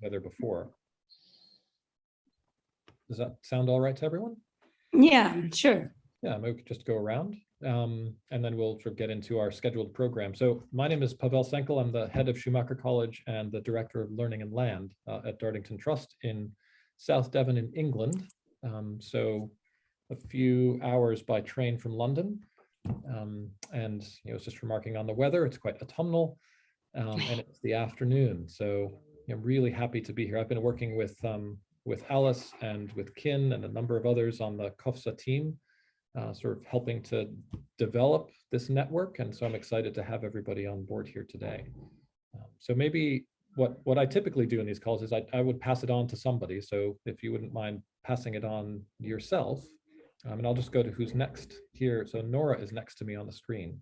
together before. Does that sound all right to everyone? Yeah, sure. Yeah, maybe we could just go around, and then we'll sort of get into our scheduled program. So my name is Pavel Senkel. I'm the head of Schumacher College and the director of Learning and Land at Dartington Trust in South Devon in England. So a few hours by train from London. And it's just remarking on the weather, it's quite autumnal, and it's the afternoon. So I'm really happy to be here. I've been working with Alice and with Kin and a number of others on the COFSA team, sort of helping to develop this network. And so I'm excited to have everybody on board here today. So maybe what I typically do in these calls is I would pass it on to somebody. So if you wouldn't mind passing it on yourself, and I'll just go to who's next here. So Nora is next to me on the screen.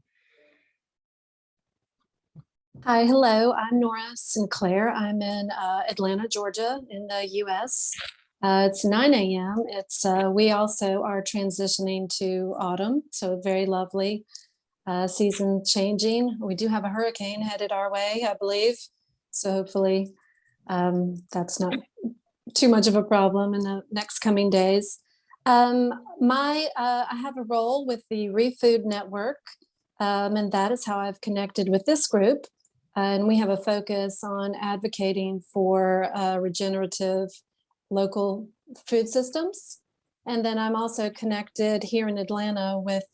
Hi, hello, I'm Nora Sinclair. I'm in Atlanta, Georgia in the US. It's 9 a.m. We also are transitioning to autumn, so very lovely season changing. We do have a hurricane headed our way, I believe. So hopefully that's not too much of a problem in the next coming days. I have a role with the ReFood Network, and that is how I've connected with this group. And we have a focus on advocating for regenerative local food systems. And then I'm also connected here in Atlanta with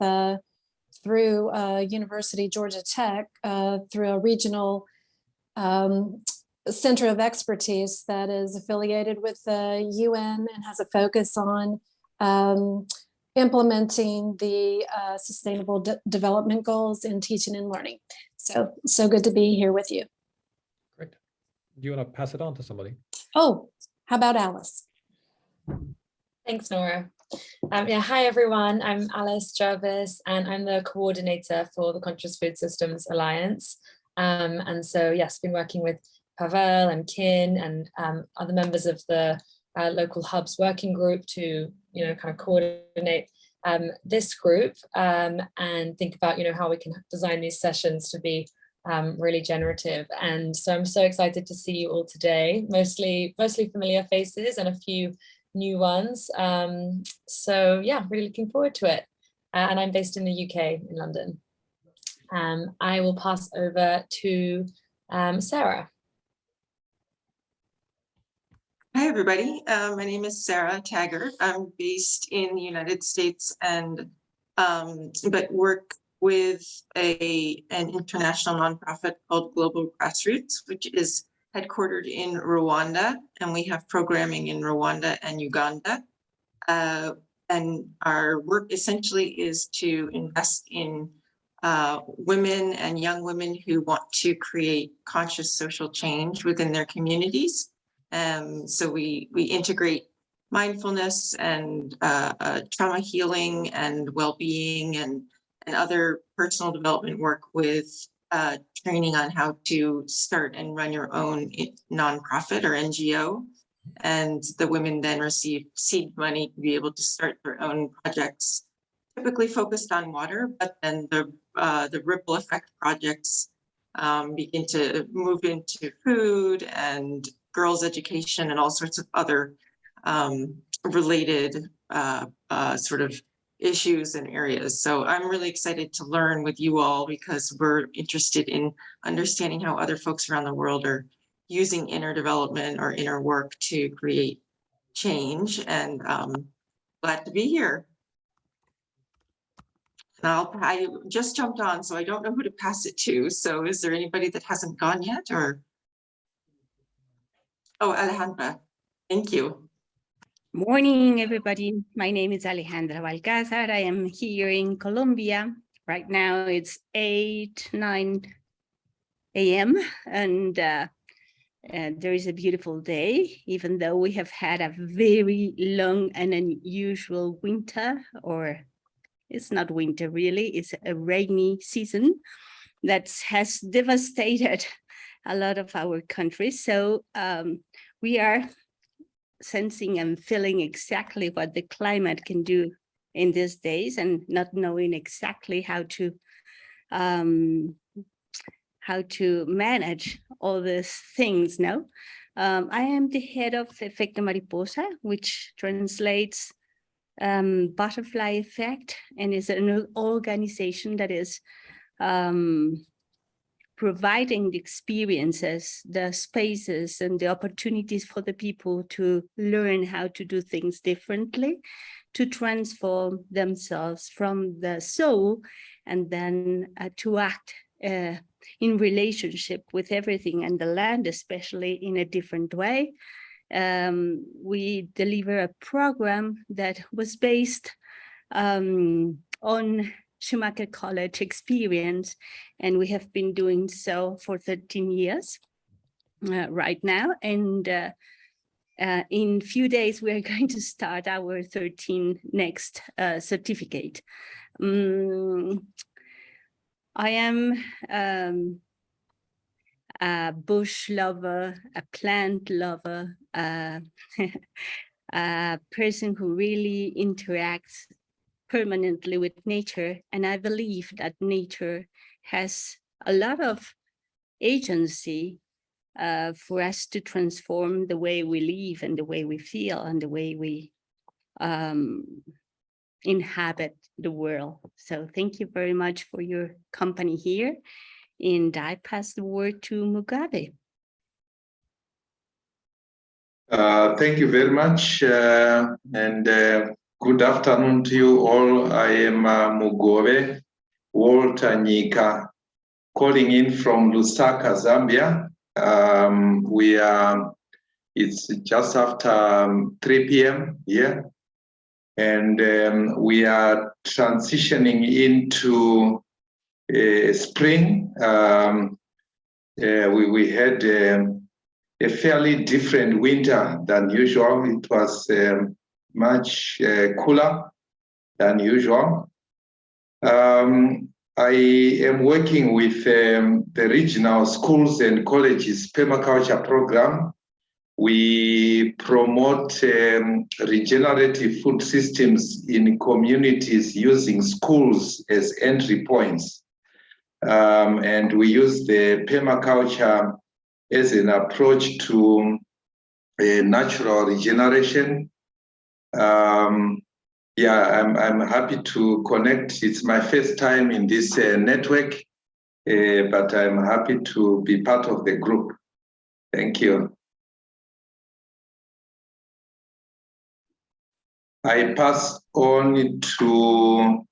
through University Georgia Tech through a regional center of expertise that is affiliated with the UN and has a focus on implementing the sustainable development goals in teaching and learning. So good to be here with you. Great. Do you want to pass it on to somebody? Oh, how about Alice? Thanks, Nora. Yeah, hi everyone. I'm Alice Jervis, and I'm the coordinator for the Conscious Food Systems Alliance. And so, yes, been working with Pavel and Kin and other members of the local hubs working group to, kind of coordinate this group and think about, how we can design these sessions to be really generative. And so I'm so excited to see you all today, mostly familiar faces and a few new ones. So yeah, really looking forward to it. And I'm based in the UK, in London. I will pass over to Sarah. Hi, everybody. My name is Sarah Taggart. I'm based in the United States and but work with an international nonprofit called Global Grassroots, which is headquartered in Rwanda, and we have programming in Rwanda and Uganda. And our work essentially is to invest in women and young women who want to create conscious social change within their communities. So we integrate mindfulness and trauma healing and well-being and other personal development work with training on how to start and run your own nonprofit or NGO. And the women then receive seed money to be able to start their own projects, typically focused on water, but then the ripple effect projects begin to move into food and girls' education and all sorts of other related sort of issues and areas. So I'm really excited to learn with you all because we're interested in understanding how other folks around the world are using inner development or inner work to create change, and glad to be here. Now, I just jumped on, so I don't know who to pass it to. So is there anybody that hasn't gone yet, or? Oh, Alejandra, thank you. Morning, everybody. My name is Alejandra Balcázar. I am here in Colombia. Right now it's 9 a.m. and there is a beautiful day, even though we have had a very long and unusual winter, or it's not winter really, it's a rainy season that has devastated a lot of our countries. So we are sensing and feeling exactly what the climate can do in these days, and not knowing exactly how to manage all these things now. I am the head of Efecto Mariposa, which translates butterfly effect, and is an organization that is providing the experiences, the spaces, and the opportunities for the people to learn how to do things differently, to transform themselves from the soul, and then to act in relationship with everything and the land, especially in a different way. We deliver a program that was based on Schumacher College experience, and we have been doing so for 13 years right now. And in few days, we are going to start our 13 next certificate. I am a bush lover, a plant lover, a person who really interacts permanently with nature. And I believe that nature has a lot of agency for us to transform the way we live and the way we feel and the way we inhabit the world. So thank you very much for your company here. And I pass the word to Mugabe. Thank you very much, and good afternoon to you all. I am Mugabe Walter Nyika, calling in from Lusaka, Zambia. It's just after 3 p.m. here, and we are transitioning into spring. We had a fairly different winter than usual. It was much cooler than usual. I am working with the regional schools and colleges permaculture program. We promote regenerative food systems in communities using schools as entry points. And we use the permaculture as an approach to natural regeneration. I'm happy to connect. It's my first time in this network, but I'm happy to be part of the group. Thank you. I pass on to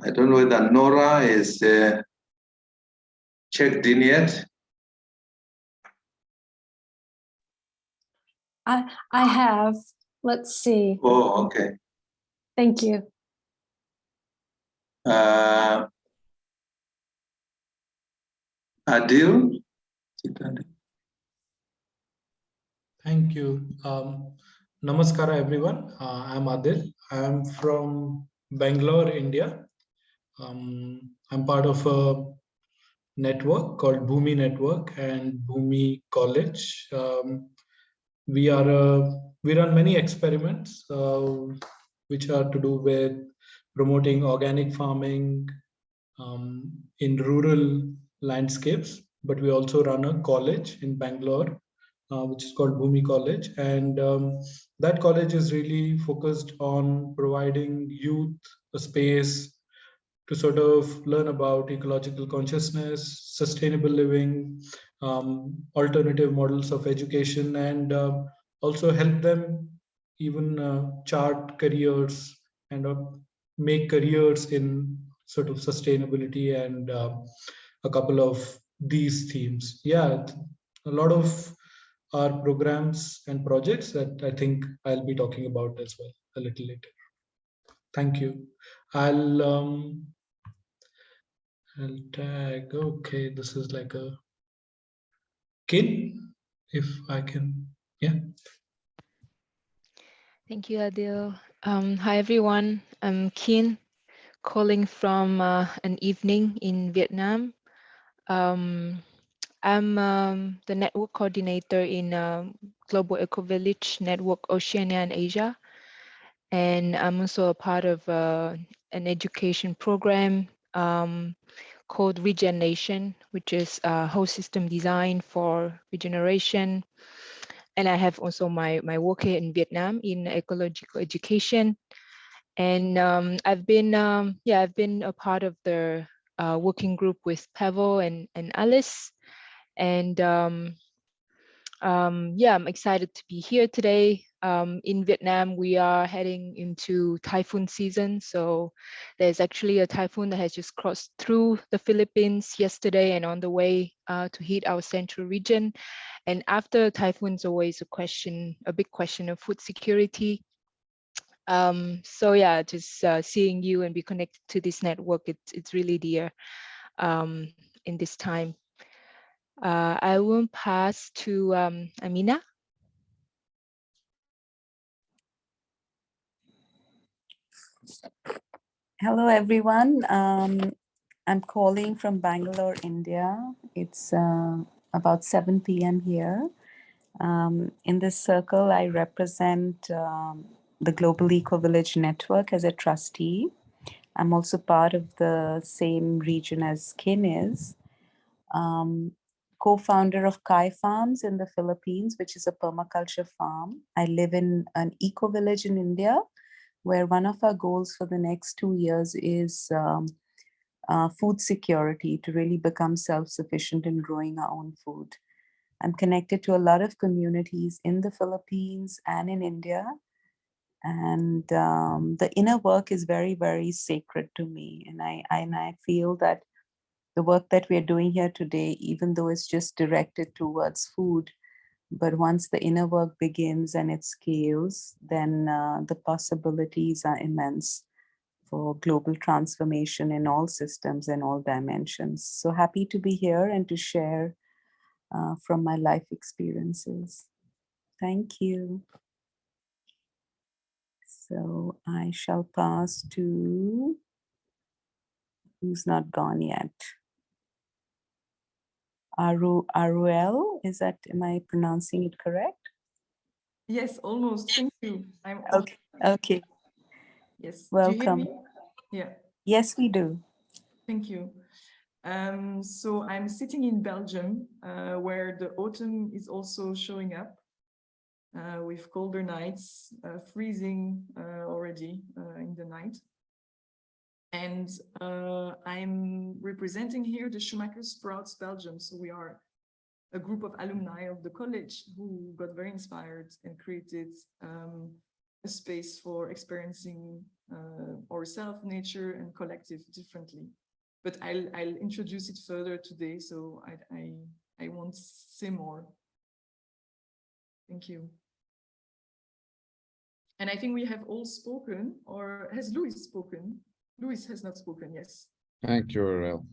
I don't know whether Nora is checked in yet. I have. Let's see. Oh, okay. Thank you. Adil? Thank you. Namaskara, everyone. I'm Adil. I'm from Bangalore, India. I'm part of a network called Bhumi Network and Bhumi College. We run many experiments which are to do with promoting organic farming in rural landscapes, but we also run a college in Bangalore, which is called Bhumi College. And that college is really focused on providing youth a space to sort of learn about ecological consciousness, sustainable living, alternative models of education, and also help them even chart careers and make careers in sort of sustainability and a couple of these themes. Yeah, a lot of our programs and projects that I think I'll be talking about as well a little later. Thank you. I'll tag. Okay, this is like a Kin, if I can. Yeah. Thank you, Adil. Hi, everyone. I'm Kin, calling from an evening in Vietnam. I'm the network coordinator in Global Eco Village Network Oceania and Asia. and I'm also a part of an education program called Regeneration, which is whole system design for regeneration. And I have also my work here in Vietnam in ecological education. And I've been a part of the working group with Pavel and Alice. And yeah, I'm excited to be here today. In Vietnam, we are heading into typhoon season. So there's actually a typhoon that has just crossed through the Philippines yesterday and on the way to hit our central region. And after typhoons, always a big question of food security. So yeah, just seeing you and be connected to this network, it's really dear in this time. I will pass to Amina. Hello, everyone. I'm calling from Bangalore, India. It's about 7 p.m. here. In this circle, I represent the Global Eco-Village Network as a trustee. I'm also part of the same region as Kin is. Co-founder of Kai Farms in the Philippines, which is a permaculture farm. I live in an eco-village in India, where one of our goals for the next 2 years is food security, to really become self-sufficient in growing our own food. I'm connected to a lot of communities in the Philippines and in India. And the inner work is very, very sacred to me. And I feel that the work that we're doing here today, even though it's just directed towards food, but once the inner work begins and it scales, then the possibilities are immense for global transformation in all systems and all dimensions. So happy to be here and to share from my life experiences. Thank you. So I shall pass to who's not gone yet. Aruel, am I pronouncing it correct? Yes, almost. Thank you. I'm okay. Okay. Yes. Welcome. Do you hear me? Yeah. Yes, we do. Thank you. So I'm sitting in Belgium, where the autumn is also showing up with colder nights, freezing already in the night. And I'm representing here the Schumacher Sprouts Belgium. So we are a group of alumni of the college who got very inspired and created a space for experiencing ourselves, nature, and collective differently. But I'll introduce it further today, so I won't say more. Thank you. And I think we have all spoken, or has Luis spoken? Luis has not spoken, yes. Thank you, Aurel.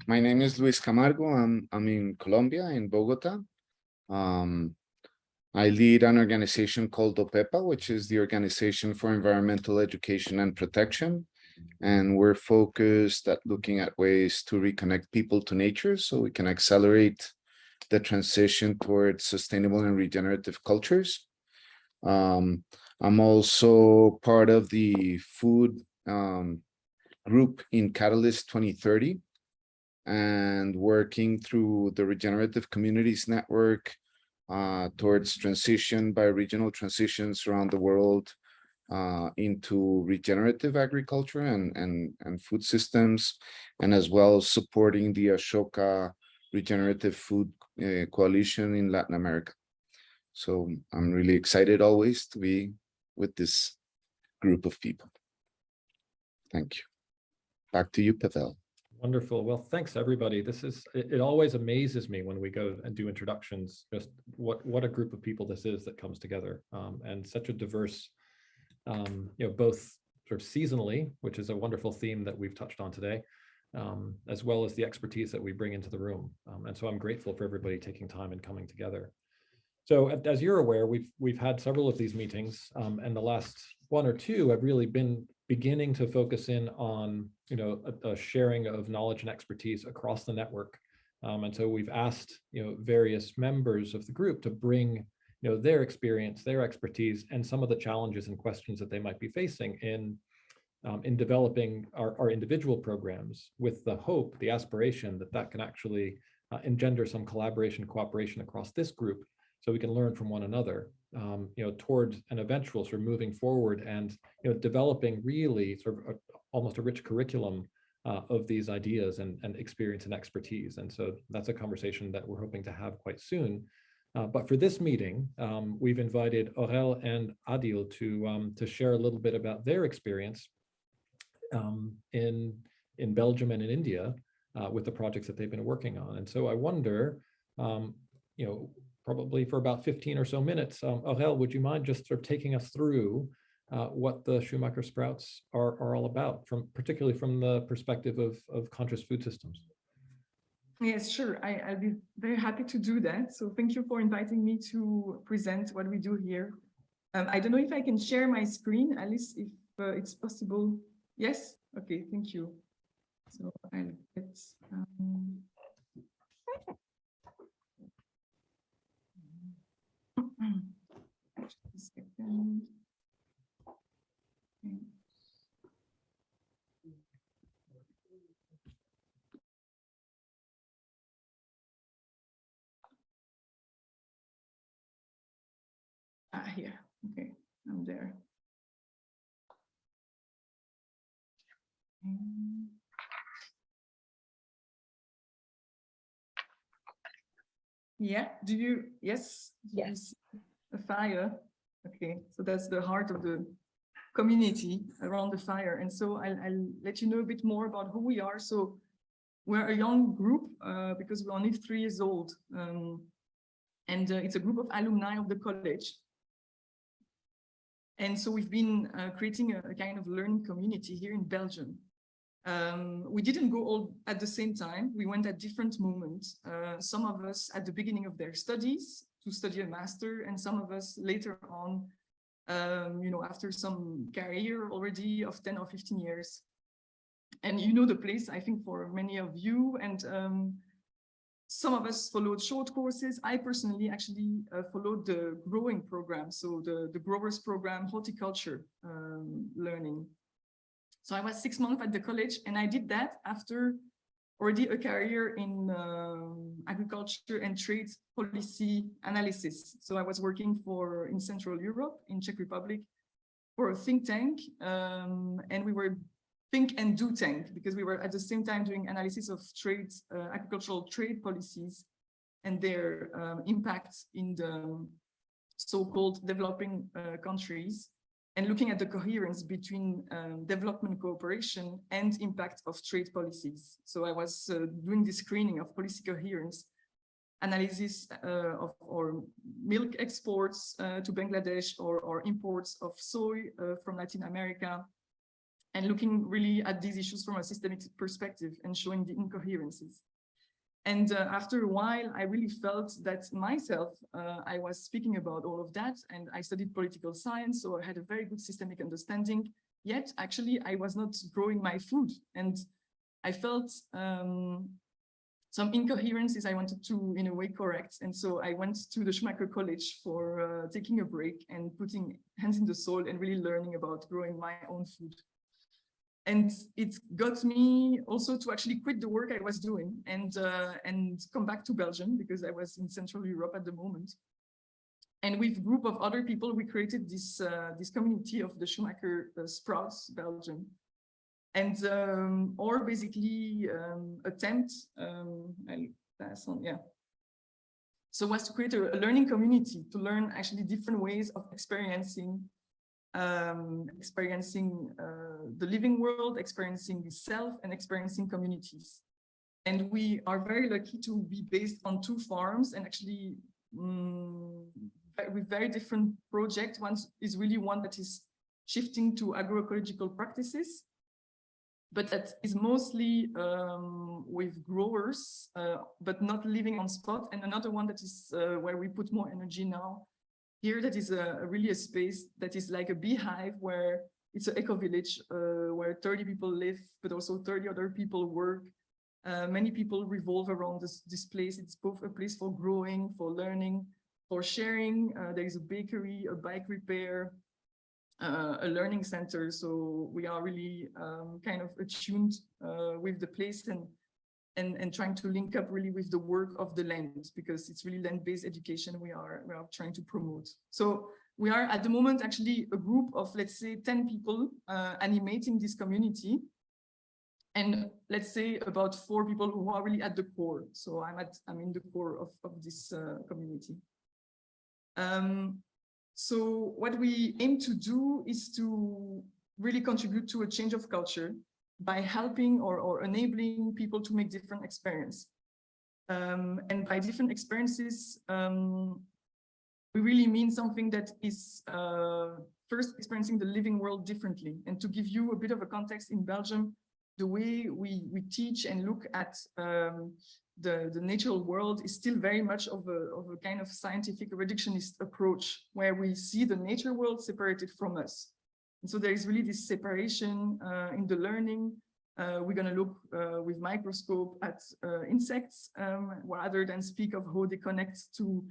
My name is Luis Camargo. I'm in Colombia, in Bogota. I lead an organization called OPEPA, which is the Organization for Environmental Education and Protection. And we're focused at looking at ways to reconnect people to nature so we can accelerate the transition towards sustainable and regenerative cultures. I'm also part of the food group in Catalyst 2030 and working through the Regenerative Communities Network towards transition by regional transitions around the world into regenerative agriculture and food systems, and as well as supporting the Ashoka Regenerative Food Coalition in Latin America. So I'm really excited always to be with this group of people. Thank you. Back to you, Pavel. Wonderful. Well, thanks everybody. It always amazes me when we go and do introductions, just what a group of people this is that comes together, and such a diverse, both sort of seasonally, which is a wonderful theme that we've touched on today, as well as the expertise that we bring into the room. And so I'm grateful for everybody taking time and coming together. So as you're aware, we've had several of these meetings, and the last one or two have really been beginning to focus in on a sharing of knowledge and expertise across the network. And so we've asked various members of the group to bring their experience, their expertise, and some of the challenges and questions that they might be facing in developing our individual programs, with the hope, the aspiration that can actually engender some collaboration, cooperation across this group, so we can learn from one another, towards an eventual sort of moving forward and developing really sort of almost a rich curriculum of these ideas and experience and expertise. And so that's a conversation that we're hoping to have quite soon. But for this meeting, we've invited Aurel and Adil to share a little bit about their experience in Belgium and in India with the projects that they've been working on. And so I wonder, probably for about 15 or so minutes, Aurel, would you mind just sort of taking us through what the Schumacher Sprouts are all about, particularly from the perspective of conscious food systems? Yes, sure. I'll be very happy to do that. So thank you for inviting me to present what we do here. I don't know if I can share my screen, Alice, if it's possible. Yes? Okay, thank you. So I'll get... Just a second. Okay. Here. Okay, I'm there. Yeah, do you, yes? Yes. A fire. Okay, so that's the heart of the community around the fire. And so I'll let you know a bit more about who we are. So we're a young group because we're only 3 years old. And it's a group of alumni of the college. And so we've been creating a kind of learning community here in Belgium. We didn't go all at the same time. We went at different moments. Some of us at the beginning of their studies to study a master, and some of us later on, after some career already of 10 or 15 years. And you know the place, I think, for many of you. And some of us followed short courses. I personally actually followed the growing program, so the growers program, horticulture learning. So I was 6 months at the college, and I did that after already a career in agriculture and trade policy analysis. So I was working in Central Europe, in Czech Republic, for a think tank, and we were think and do tank, because we were at the same time doing analysis of trade, agricultural trade policies and their impacts in the so-called developing countries, and looking at the coherence between development cooperation and impact of trade policies. So I was doing the screening of policy coherence, analysis of our milk exports to Bangladesh, or imports of soy from Latin America, and looking really at these issues from a systemic perspective and showing the incoherences. And after a while, I really felt that myself, I was speaking about all of that, and I studied political science, so I had a very good systemic understanding, yet actually I was not growing my food. And I felt some incoherences I wanted to, in a way, correct. And so I went to the Schumacher College for taking a break and putting hands in the soil and really learning about growing my own food. And it got me also to actually quit the work I was doing and come back to Belgium, because I was in Central Europe at the moment. And with a group of other people, we created this community of the Schumacher Sprouts Belgium. And or basically attempt, I'll pass on, yeah. So was to create a learning community, to learn actually different ways of experiencing the living world, experiencing self, and experiencing communities. And we are very lucky to be based on 2 farms, and actually with very different projects. One is really one that is shifting to agroecological practices, but that is mostly with growers, but not living on spot. And another one that is where we put more energy now. Here, that is really a space that is like a beehive, where it's an eco-village where 30 people live, but also 30 other people work. Many people revolve around this place. It's both a place for growing, for learning, for sharing. There is a bakery, a bike repair, a learning center. So we are really kind of attuned with the place and trying to link up really with the work of the land, because it's really land-based education we are trying to promote. So we are at the moment actually a group of, let's say, 10 people animating this community. And let's say about 4 people who are really at the core. So I'm in the core of this community. So what we aim to do is to really contribute to a change of culture by helping or enabling people to make different experiences. And by different experiences, we really mean something that is first experiencing the living world differently. And to give you a bit of a context, in Belgium, the way we teach and look at the natural world is still very much of a kind of scientific reductionist approach, where we see the nature world separated from us. And so there is really this separation in the learning. We're going to look with microscope at insects rather than speak of how they connect to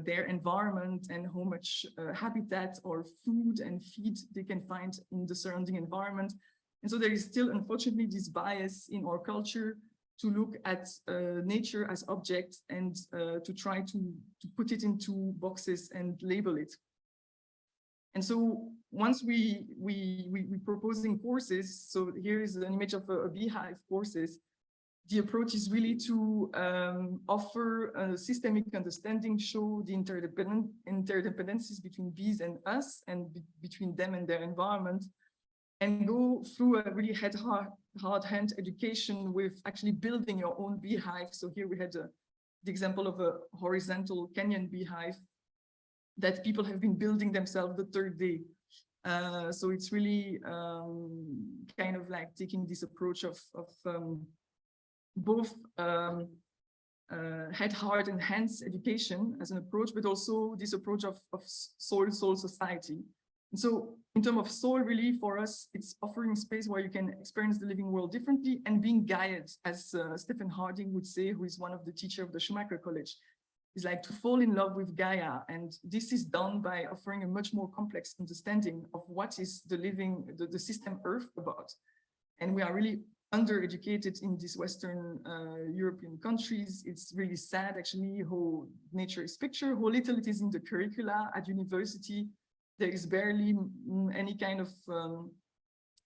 their environment and how much habitat or food and feed they can find in the surrounding environment. And so there is still, unfortunately, this bias in our culture to look at nature as object and to try to put it into boxes and label it. And so once we proposing courses, so here is an image of a beehive courses. The approach is really to offer a systemic understanding, show the interdependencies between bees and us, and between them and their environment, and go through a really hard hand education with actually building your own beehive. So here we had the example of a horizontal Kenyan beehive that people have been building themselves the 3rd day. So it's really kind of like taking this approach of both head, heart, and hands education as an approach, but also this approach of soul society. And so in terms of soul, really, for us, it's offering space where you can experience the living world differently and being guided, as Stephen Harding would say, who is one of the teachers of the Schumacher College. Is like to fall in love with Gaia. And this is done by offering a much more complex understanding of what is the system Earth about. And we are really undereducated in these Western European countries. It's really sad, actually, how nature is pictured, how little it is in the curricula at university. There is barely any kind of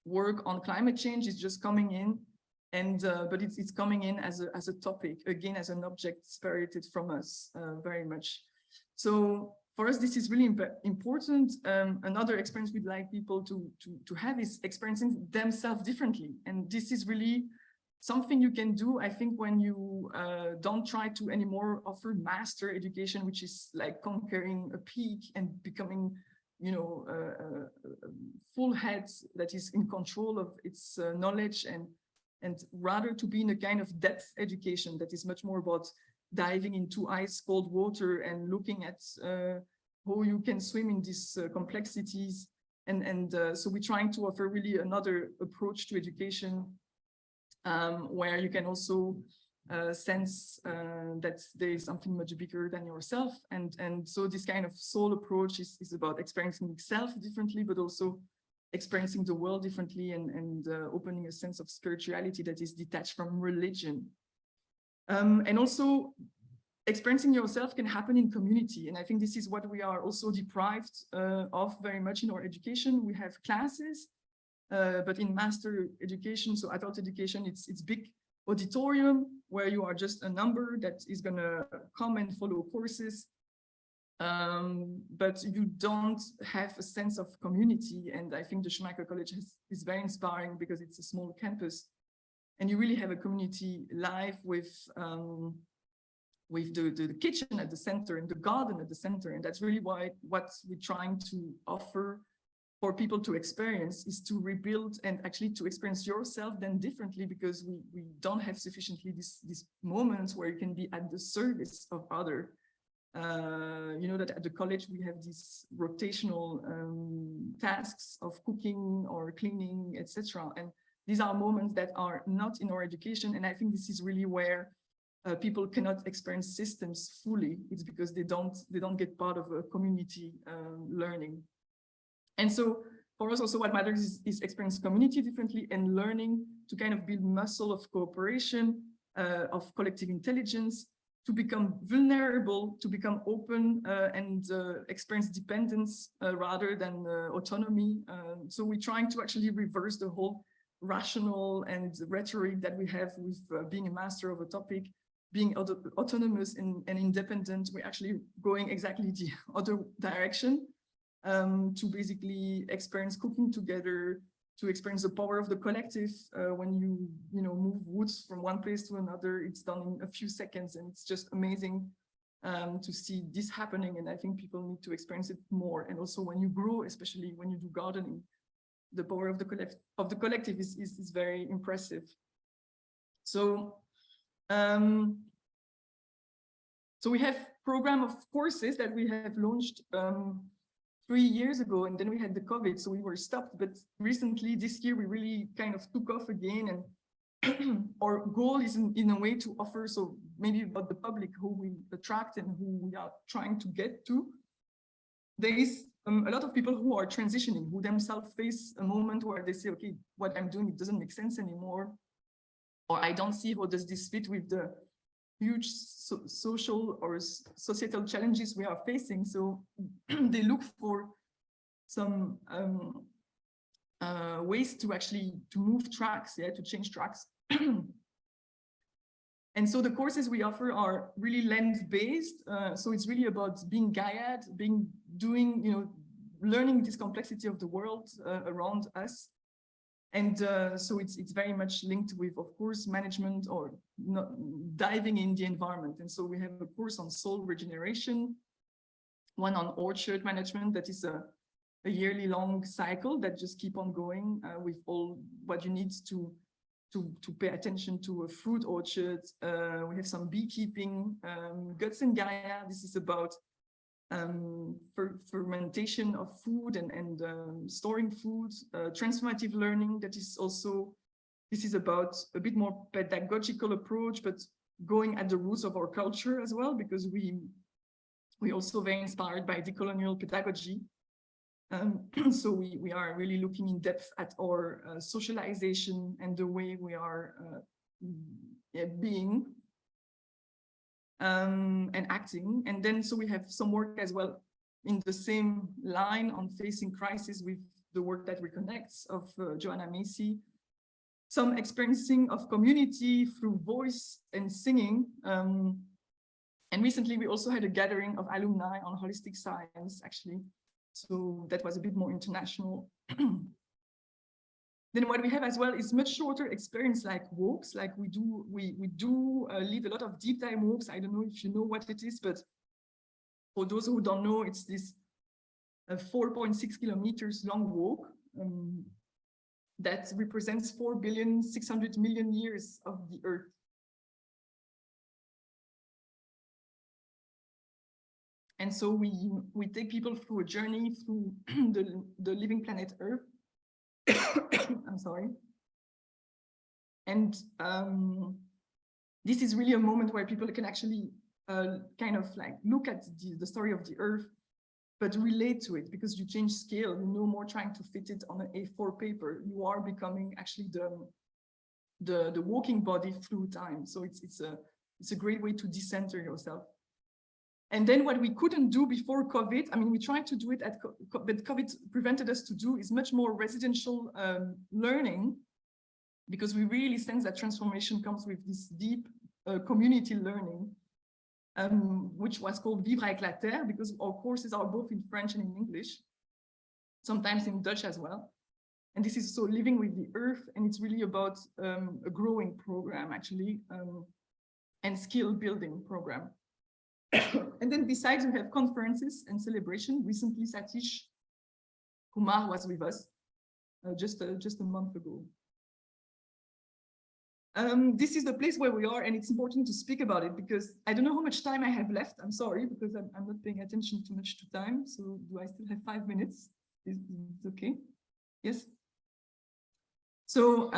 work on climate change. It's just coming in. And but it's coming in as a topic, again, as an object separated from us very much. So for us, this is really important. Another experience we'd like people to have is experiencing themselves differently. And this is really something you can do, I think, when you don't try to anymore offer master education, which is like conquering a peak and becoming, you know, a full head that is in control of its knowledge, and rather to be in a kind of depth education that is much more about diving into ice cold water and looking at how you can swim in these complexities. And so we're trying to offer really another approach to education where you can also sense that there is something much bigger than yourself. And so this kind of soul approach is about experiencing self differently, but also experiencing the world differently, and opening a sense of spirituality that is detached from religion. And also experiencing yourself can happen in community. And I think this is what we are also deprived of very much in our education. We have classes, but in master education, so adult education, it's big auditorium where you are just a number that is gonna come and follow courses. But you don't have a sense of community. And I think the Schumacher College is very inspiring because it's a small campus and you really have a community life with the kitchen at the center and the garden at the center. And that's really what we're trying to offer for people to experience, is to rebuild and actually to experience yourself then differently, because we don't have sufficiently these moments where you can be at the service of other. You know that at the college we have these rotational tasks of cooking or cleaning, etc. And these are moments that are not in our education. And I think this is really where people cannot experience systems fully. It's because they don't get part of a community learning. And so for us also what matters is experience community differently and learning to kind of build muscle of cooperation, of collective intelligence, to become vulnerable, to become open and experience dependence rather than autonomy. So we're trying to actually reverse the whole rational and rhetoric that we have with being a master of a topic, being autonomous and independent. We're actually going exactly the other direction to basically experience cooking together, to experience the power of the collective. When you move woods from one place to another, it's done in a few seconds, and it's just amazing to see this happening. And I think people need to experience it more. And also when you grow, especially when you do gardening, the power of the collective is very impressive. So so we have program of courses that we have launched 3 years ago, and then we had the COVID, so we were stopped. But recently, this year, we really kind of took off again, and our goal is in a way to offer, so maybe about the public who we attract and who we are trying to get to. There is a lot of people who are transitioning, who themselves face a moment where they say, okay, what I'm doing, it doesn't make sense anymore, or I don't see how does this fit with the huge social or societal challenges we are facing. So they look for some ways to actually move tracks, to change tracks. And so the courses we offer are really land-based. So it's really about being Gaiad, learning this complexity of the world around us. And so it's very much linked with, of course, management or diving in the environment. And so we have a course on soil regeneration, one on orchard management that is a yearly long cycle that just keep on going with all what you need to pay attention to a fruit orchard. We have some beekeeping, Guts and Gaia. This is about fermentation of food and storing food, transformative learning. That is also, this is about a bit more pedagogical approach, but going at the roots of our culture as well, because we also very inspired by decolonial pedagogy. So we are really looking in depth at our socialization and the way we are being and acting. And then so we have some work as well in the same line on facing crisis with the work that reconnects of Joanna Macy. Some experiencing of community through voice and singing. And recently we also had a gathering of alumni on holistic science, actually. So that was a bit more international. Then what we have as well is much shorter experience like walks, like we do lead a lot of deep dive walks. I don't know if you know what it is, but for those who don't know, it's this 4.6 kilometers long walk that represents 4,600,000,000 years of the Earth. And so we take people through a journey through the living planet Earth. I'm sorry. And this is really a moment where people can actually kind of like look at the story of the Earth, but relate to it, because you change scale. You're no more trying to fit it on an A4 paper. You are becoming actually the walking body through time. So it's a great way to decenter yourself. And then what we couldn't do before COVID, I mean, we tried to do it but COVID prevented us to do, is much more residential learning, because we really sense that transformation comes with this deep community learning, which was called Vivre avec la Terre, because our courses are both in French and in English, sometimes in Dutch as well. And this is so living with the earth, and it's really about a growing program, actually, and skill building program. And then besides, we have conferences and celebration. Recently, Satish Kumar was with us just a month ago. This is the place where we are, and it's important to speak about it, because I don't know how much time I have left. I'm sorry, because I'm not paying attention too much to time. So do I still have 5 minutes? Is it okay? Yes. So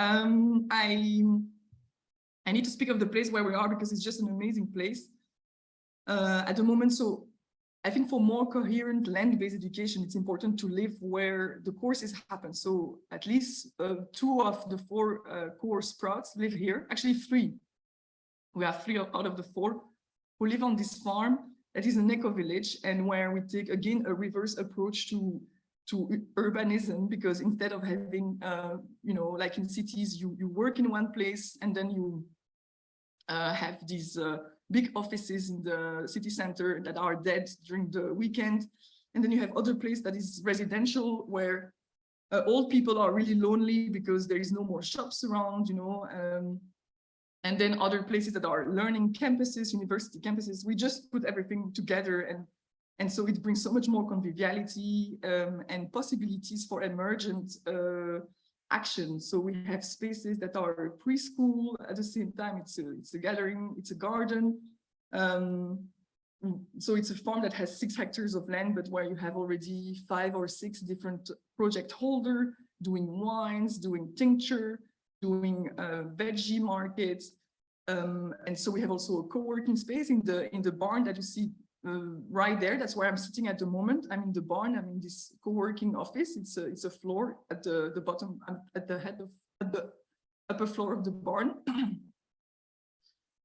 I need to speak of the place where we are because it's just an amazing place at the moment. So I think for more coherent land-based education, it's important to live where the courses happen. So at least 2 of the 4 core sprouts live here, actually 3. We have 3 out of the 4 who live on this farm that is an eco-village, and where we take, again, a reverse approach to urbanism, because instead of having, you know, like in cities, you work in one place and then you have these big offices in the city center that are dead during the weekend. And then you have other place that is residential, where old people are really lonely because there is no more shops around, you know, and then other places that are learning campuses, university campuses. We just put everything together, and so it brings so much more conviviality and possibilities for emergent action. So we have spaces that are preschool, at the same time it's a gathering, it's a garden. So it's a farm that has 6 hectares of land, but where you have already 5 or 6 different project holders doing wines, doing tincture, doing veggie markets. And so we have also a co-working space in the barn that you see right there. That's where I'm sitting at the moment. I'm in the barn. I'm in this co-working office. It's a floor at the bottom, at the upper floor of the barn.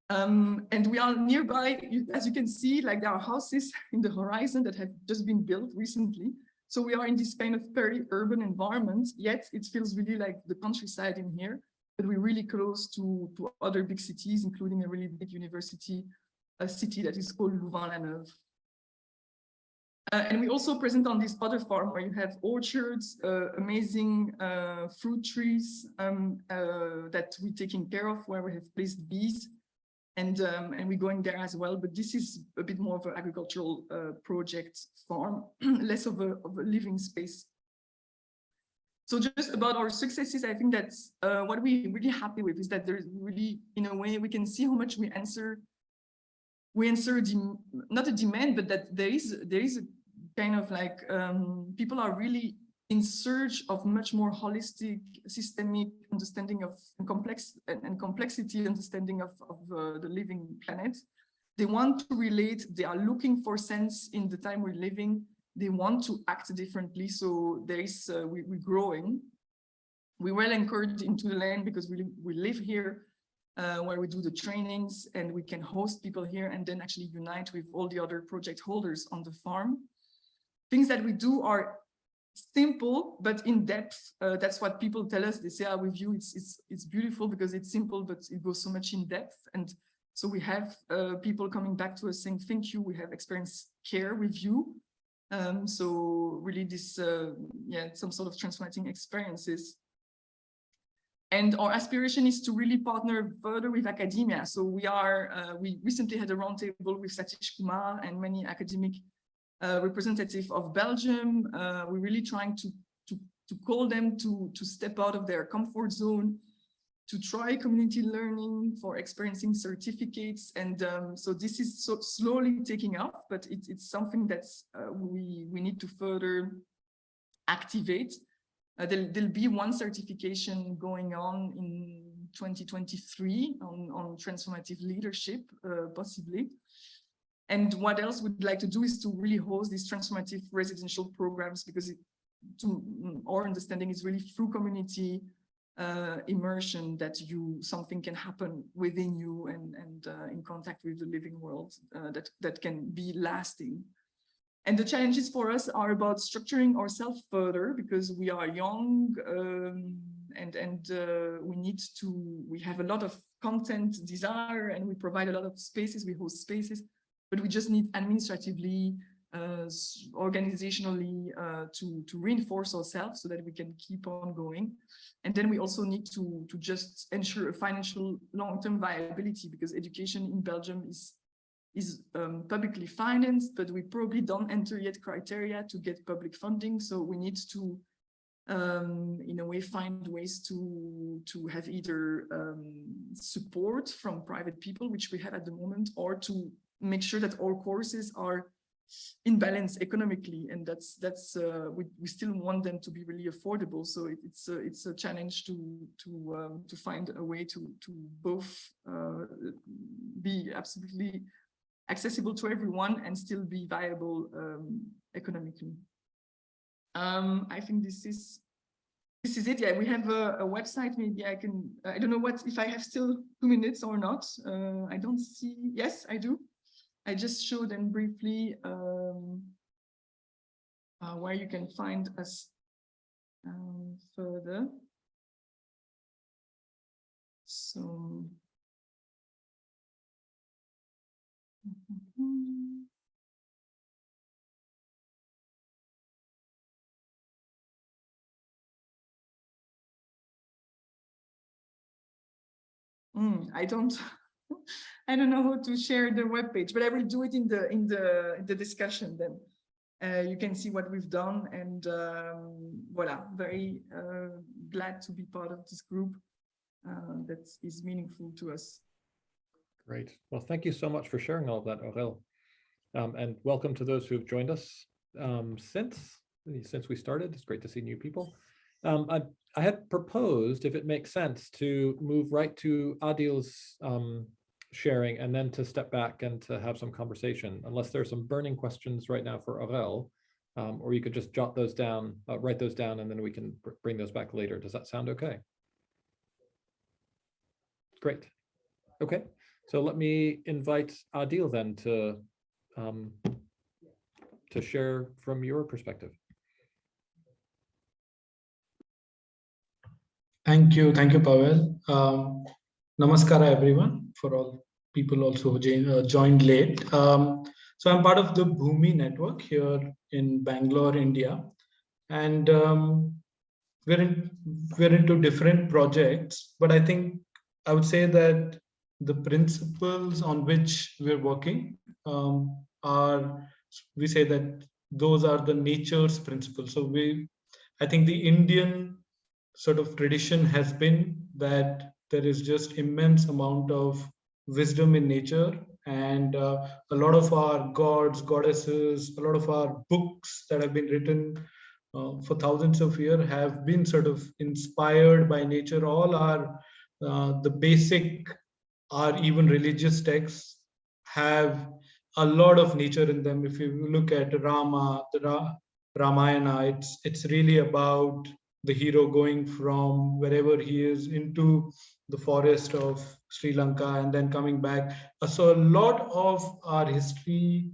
And we are nearby, as you can see, like there are houses in the horizon that have just been built recently. So we are in this kind of peri-urban environment, yet it feels really like the countryside in here, but we're really close to other big cities, including a really big university, a city that is called Louvain-la-Neuve. And we also present on this other farm where you have orchards, amazing fruit trees that we're taking care of, where we have placed bees. And we're going there as well, but this is a bit more of an agricultural project farm, less of a living space. So just about our successes, I think that's what we're really happy with, is that there's really, in a way, we can see how much we answer not a demand, but that there is a kind of like, people are really in search of much more holistic, systemic understanding of complexity understanding of the living planet. They want to relate, they are looking for sense in the time we're living, they want to act differently. So there is, we're growing. We're well anchored into the land because we live here, where we do the trainings, and we can host people here and then actually unite with all the other project holders on the farm. Things that we do are simple but in depth. That's what people tell us. They say, with you it's beautiful because it's simple, but it goes so much in depth. And so we have people coming back to us saying, thank you, we have experienced care with you. So really this, some sort of transformating experiences. And our aspiration is to really partner further with academia. So we recently had a roundtable with Satish Kumar and many academic representative of Belgium. We're really trying to call them to step out of their comfort zone, to try community learning for experiencing certificates. And so this is so slowly taking up, but it's something that's we need to further activate. There'll be one certification going on in 2023 on transformative leadership, possibly. And what else we'd like to do is to really host these transformative residential programs, because our understanding is really through community immersion that something can happen within you and in contact with the living world that can be lasting. And the challenges for us are about structuring ourselves further, because we are young and we have a lot of content desire, and we provide a lot of spaces, we host spaces, but we just need administratively, organizationally to reinforce ourselves so that we can keep on going. And then we also need to just ensure a financial long-term viability, because education in Belgium is publicly financed, but we probably don't enter yet criteria to get public funding. So we need to, in a way, find ways to have either support from private people, which we have at the moment, or to make sure that all courses are in balance economically, and we still want them to be really affordable. So it's a challenge to find a way to both be absolutely accessible to everyone and still be viable economically. I think this is it. Yeah, we have a website. Maybe I can. I don't know if I have still 2 minutes or not. I don't see. Yes, I do. I just showed them briefly where you can find us further. So. I don't know how to share the webpage, but I will do it in the discussion then. You can see what we've done, and voila, very glad to be part of this group that is meaningful to us. Great. Well, thank you so much for sharing all of that, Aurel. And welcome to those who have joined us since we started. It's great to see new people. I had proposed, if it makes sense, to move right to Adil's sharing and then to step back and to have some conversation, unless there's some burning questions right now for Aurel, or you could just jot those down, write those down, and then we can bring those back later. Does that sound okay? Great. Okay, so let me invite Adil then to share from your perspective. Thank you, Pavel. Namaskara, everyone, for all people also who joined late. So I'm part of the Bhumi network here in Bangalore, India, and we're into different projects. But I think I would say that the principles on which we're working we say that those are the nature's principles. So I think the Indian sort of tradition has been that there is just immense amount of wisdom in nature, and a lot of our gods, goddesses, a lot of our books that have been written for thousands of years have been sort of inspired by nature. All our the basic, our even religious texts have a lot of nature in them. If you look at Rama, the Ramayana, it's really about the hero going from wherever he is into the forest of Sri Lanka and then coming back. So a lot of our history,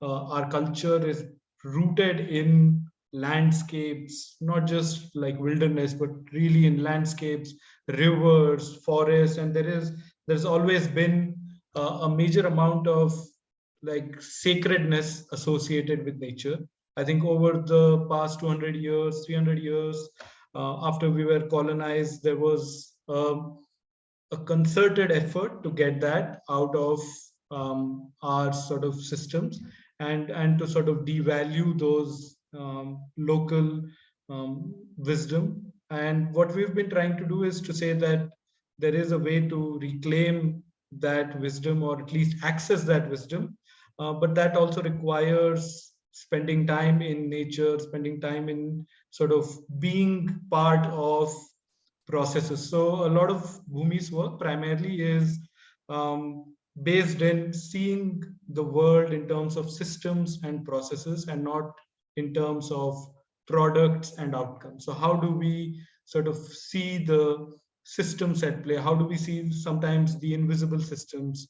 our culture is rooted in landscapes, not just like wilderness, but really in landscapes, rivers, forests, and there's always been a major amount of like sacredness associated with nature. I think over the past 200 years, 300 years, after we were colonized, there was a concerted effort to get that out of our sort of systems and to sort of devalue those local wisdom. And what we've been trying to do is to say that there is a way to reclaim that wisdom, or at least access that wisdom. But that also requires spending time in nature, spending time in sort of being part of processes. So a lot of Bhumi's work primarily is based in seeing the world in terms of systems and processes and not in terms of products and outcomes. So how do we sort of see the systems at play? How do we see sometimes the invisible systems?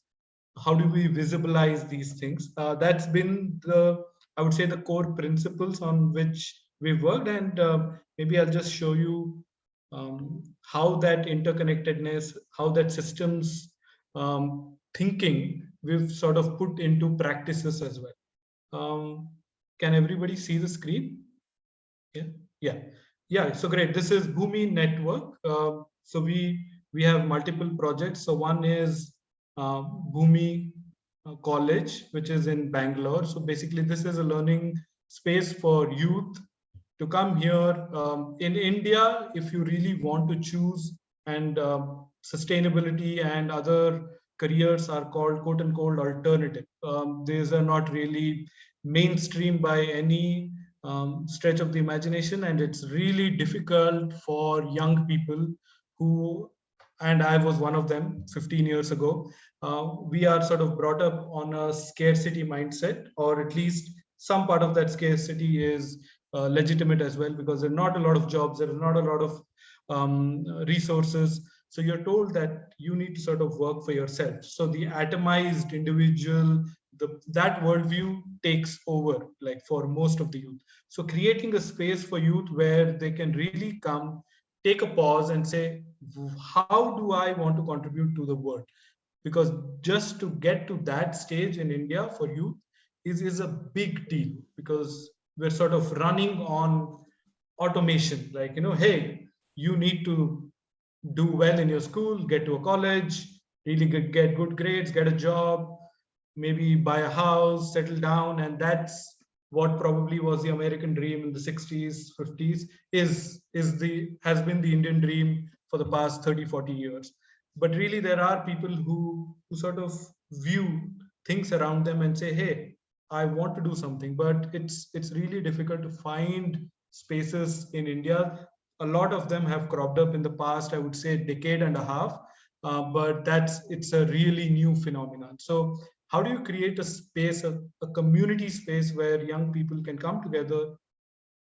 How do we visualize these things? That's been I would say, the core principles on which we've worked. And maybe I'll just show you how that interconnectedness, how that systems thinking we've sort of put into practices as well. Can everybody see the screen? Yeah. So great. This is Bhumi Network. So we have multiple projects. So one is Bhumi College, which is in Bangalore. So basically, this is a learning space for youth to come here. In India, if you really want to choose, and sustainability and other careers are called quote unquote alternative. These are not really mainstream by any stretch of the imagination, and it's really difficult for young people who, and I was one of them 15 years ago. We are sort of brought up on a scarcity mindset, or at least some part of that scarcity is legitimate as well, because there are not a lot of jobs, there are not a lot of resources. So you're told that you need to sort of work for yourself. So the atomized individual, that worldview takes over, like for most of the youth. So creating a space for youth where they can really come, take a pause and say, how do I want to contribute to the world? Because just to get to that stage in India for youth is a big deal, because we're sort of running on automation. Like, hey, you need to do well in your school, get to a college, really get good grades, get a job, maybe buy a house, settle down. And that's what probably was the American dream in the 60s, 50s, has been the Indian dream for the past 30, 40 years. But really, there are people who sort of view things around them and say, hey, I want to do something. But it's really difficult to find spaces in India. A lot of them have cropped up in the past, I would say, decade and a half. But it's a really new phenomenon. So how do you create a space, a community space where young people can come together,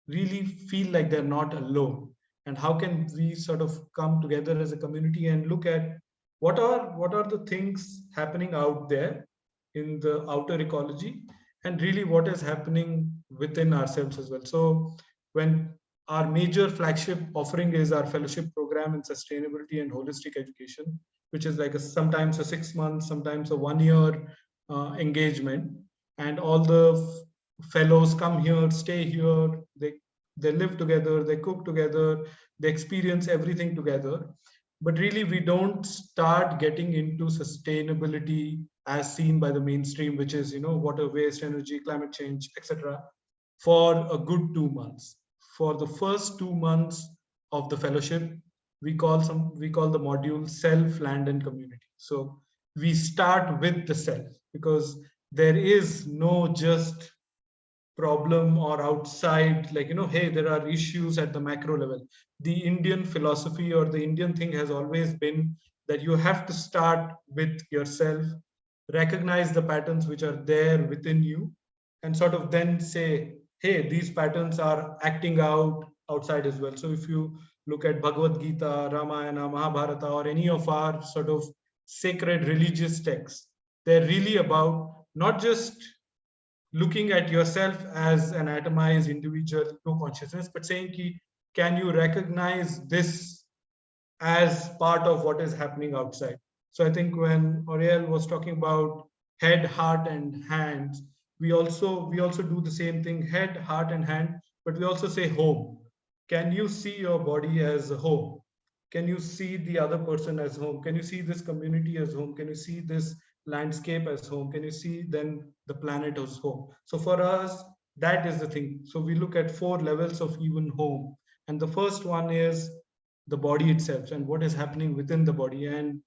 really feel like they're not alone? And how can we sort of come together as a community and look at what are the things happening out there in the outer ecology, and really what is happening within ourselves as well. So when our major flagship offering is our fellowship program in sustainability and holistic education, which is like sometimes a 6 months, sometimes a 1 year engagement, and all the fellows come here, stay here, they live together, they cook together, they experience everything together. But really, we don't start getting into sustainability as seen by the mainstream, which is, water waste, energy, climate change, etc., for a good 2 months. For the first 2 months of the fellowship, we call the module self, land, and community. So we start with the self, because there is no just problem or outside, like, hey, there are issues at the macro level. The Indian philosophy or the Indian thing has always been that you have to start with yourself, recognize the patterns which are there within you, and sort of then say, hey, these patterns are acting out outside as well. So if you look at Bhagavad Gita, Ramayana, Mahabharata, or any of our sort of sacred religious texts, they're really about not just looking at yourself as an atomized individual, no consciousness, but saying, can you recognize this as part of what is happening outside? So I think when Auriel was talking about head, heart, and hands, we also do the same thing, head, heart, and hand, but we also say home. Can you see your body as a home? Can you see the other person as home? Can you see this community as home? Can you see this landscape as home? Can you see then the planet as home? So for us, that is the thing. So we look at 4 levels of even home. And the first one is the body itself and what is happening within the body. And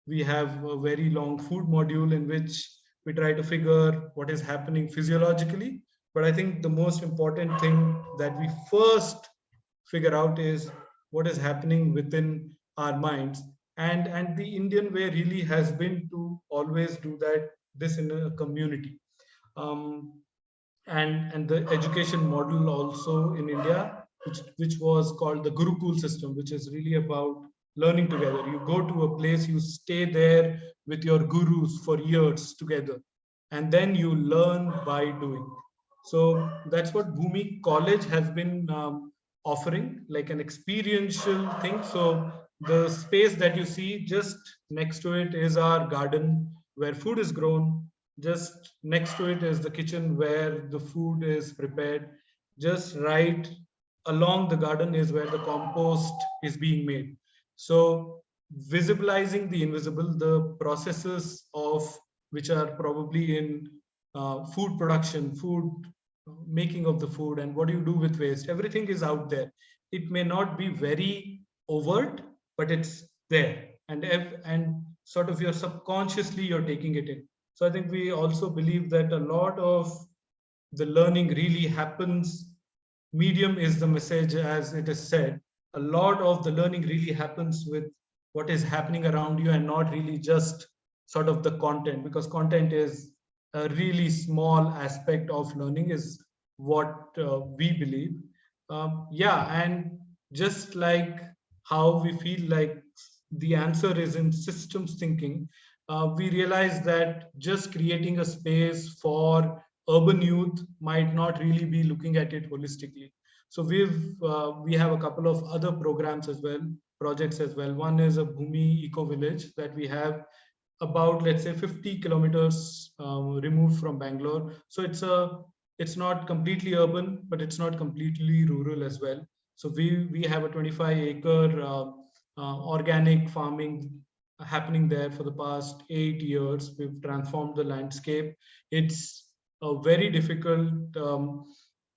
we have a very long food module in which we try to figure what is happening physiologically. But I think the most important thing that we first figure out is what is happening within our minds. And the Indian way really has been to always do this in a community. And the education model also in India, which was called the Gurukul system, which is really about learning together. You go to a place, you stay there with your gurus for years together, and then you learn by doing. So that's what Bhumi College has been offering, like an experiential thing. So the space that you see just next to it is our garden where food is grown. Just next to it is the kitchen where the food is prepared. Just right along the garden is where the compost is being made. So visibilizing the invisible, the processes of which are probably in food production, food making of the food, and what do you do with waste, everything is out there. It may not be very overt, but it's there, and sort of you're subconsciously you're taking it in. So I think we also believe that a lot of the learning really happens. Medium is the message, as it is said. A lot of the learning really happens with what is happening around you and not really just sort of the content, because content is a really small aspect of learning, is what we believe. Yeah, and just like how we feel like the answer is in systems thinking, we realize that just creating a space for urban youth might not really be looking at it holistically. So we have a couple of other programs as well, projects as well. One is a Bhumi Eco Village that we have about, let's say, 50 kilometers removed from Bangalore. So it's not completely urban, but it's not completely rural as well. So we have a 25-acre organic farming happening there for the past 8 years. We've transformed the landscape. It's a very difficult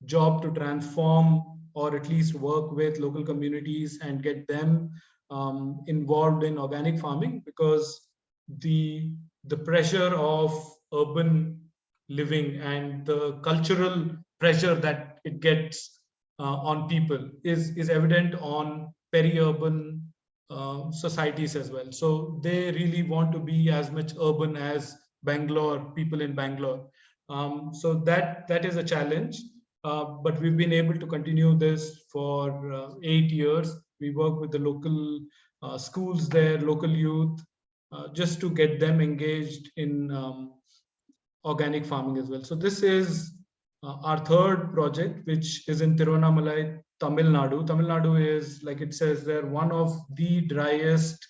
job to transform, or at least work with local communities and get them involved in organic farming, because the pressure of urban living and the cultural pressure that it gets on people is evident on peri-urban societies as well. So they really want to be as much urban as Bangalore, people in Bangalore. So that is a challenge, but we've been able to continue this for 8 years. We work with the local schools there, local youth, just to get them engaged in organic farming as well. So this is our third project, which is in Tiruvannamalai, Tamil Nadu. Tamil Nadu is, like it says there, one of the driest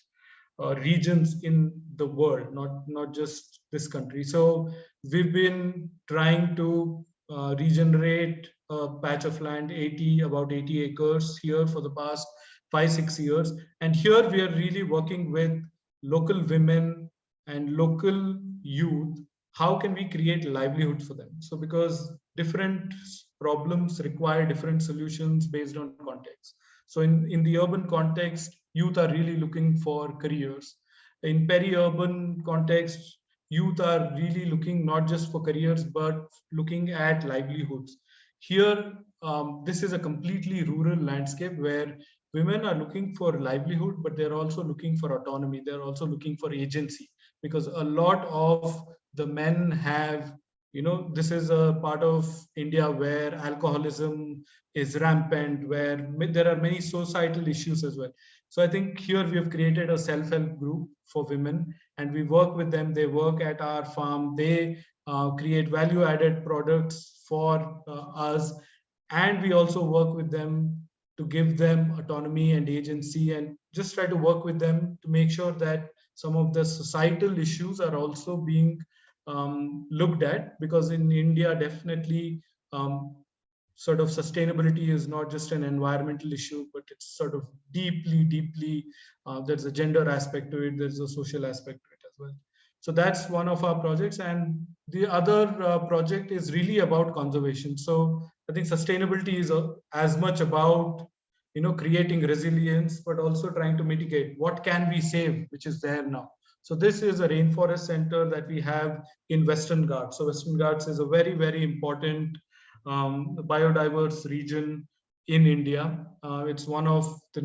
regions in the world, not just this country. So we've been trying to regenerate a patch of land, about 80 acres here for the past 5-6 years. And here we are really working with local women and local youth. How can we create livelihood for them? So because different problems require different solutions based on context. So in the urban context, youth are really looking for careers. In peri-urban context, youth are really looking not just for careers, but looking at livelihoods. Here, this is a completely rural landscape where women are looking for livelihood, but they're also looking for autonomy. They're also looking for agency, because a lot of the men have, this is a part of India where alcoholism is rampant, where there are many societal issues as well. So I think here we have created a self-help group for women, and we work with them. They work at our farm. They create value-added products for us. And we also work with them to give them autonomy and agency, and just try to work with them to make sure that some of the societal issues are also being looked at, because in India, definitely sort of sustainability is not just an environmental issue, but it's sort of deeply, there's a gender aspect to it, there's a social aspect to it as well. So that's one of our projects. And the other project is really about conservation. So I think sustainability is as much about, creating resilience, but also trying to mitigate what can we save, which is there now. So this is a rainforest center that we have in Western Ghats. So Western Ghats is a very, very important biodiverse region in India. It's one of the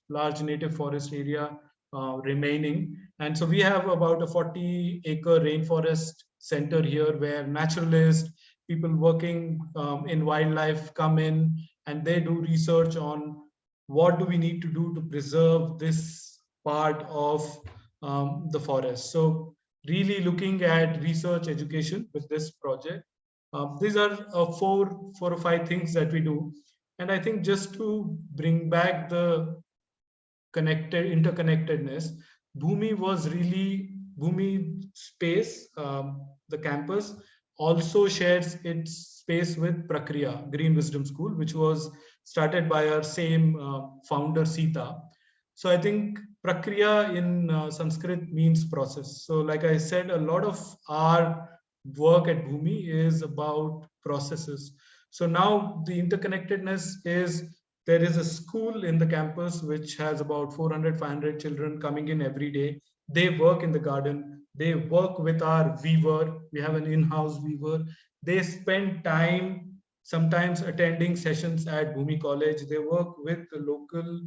large native forest area remaining. And so we have about a 40-acre rainforest center here, where naturalists, people working in wildlife come in, and they do research on what do we need to do to preserve this part of the forest. So really looking at research education with this project. These are 4 or 5 things that we do. And I think just to bring back the interconnectedness, Bhumi space, the campus also shares its space with Prakriya Green Wisdom School, which was started by our same founder, Sita. So I think Prakriya in Sanskrit means process. So like I said, a lot of our work at Bhumi is about processes. So now the interconnectedness is, there is a school in the campus which has about 400-500 children coming in every day. They work in the garden. They work with our weaver. We have an in-house weaver. they spend time sometimes attending sessions at Bhumi College. They work with the local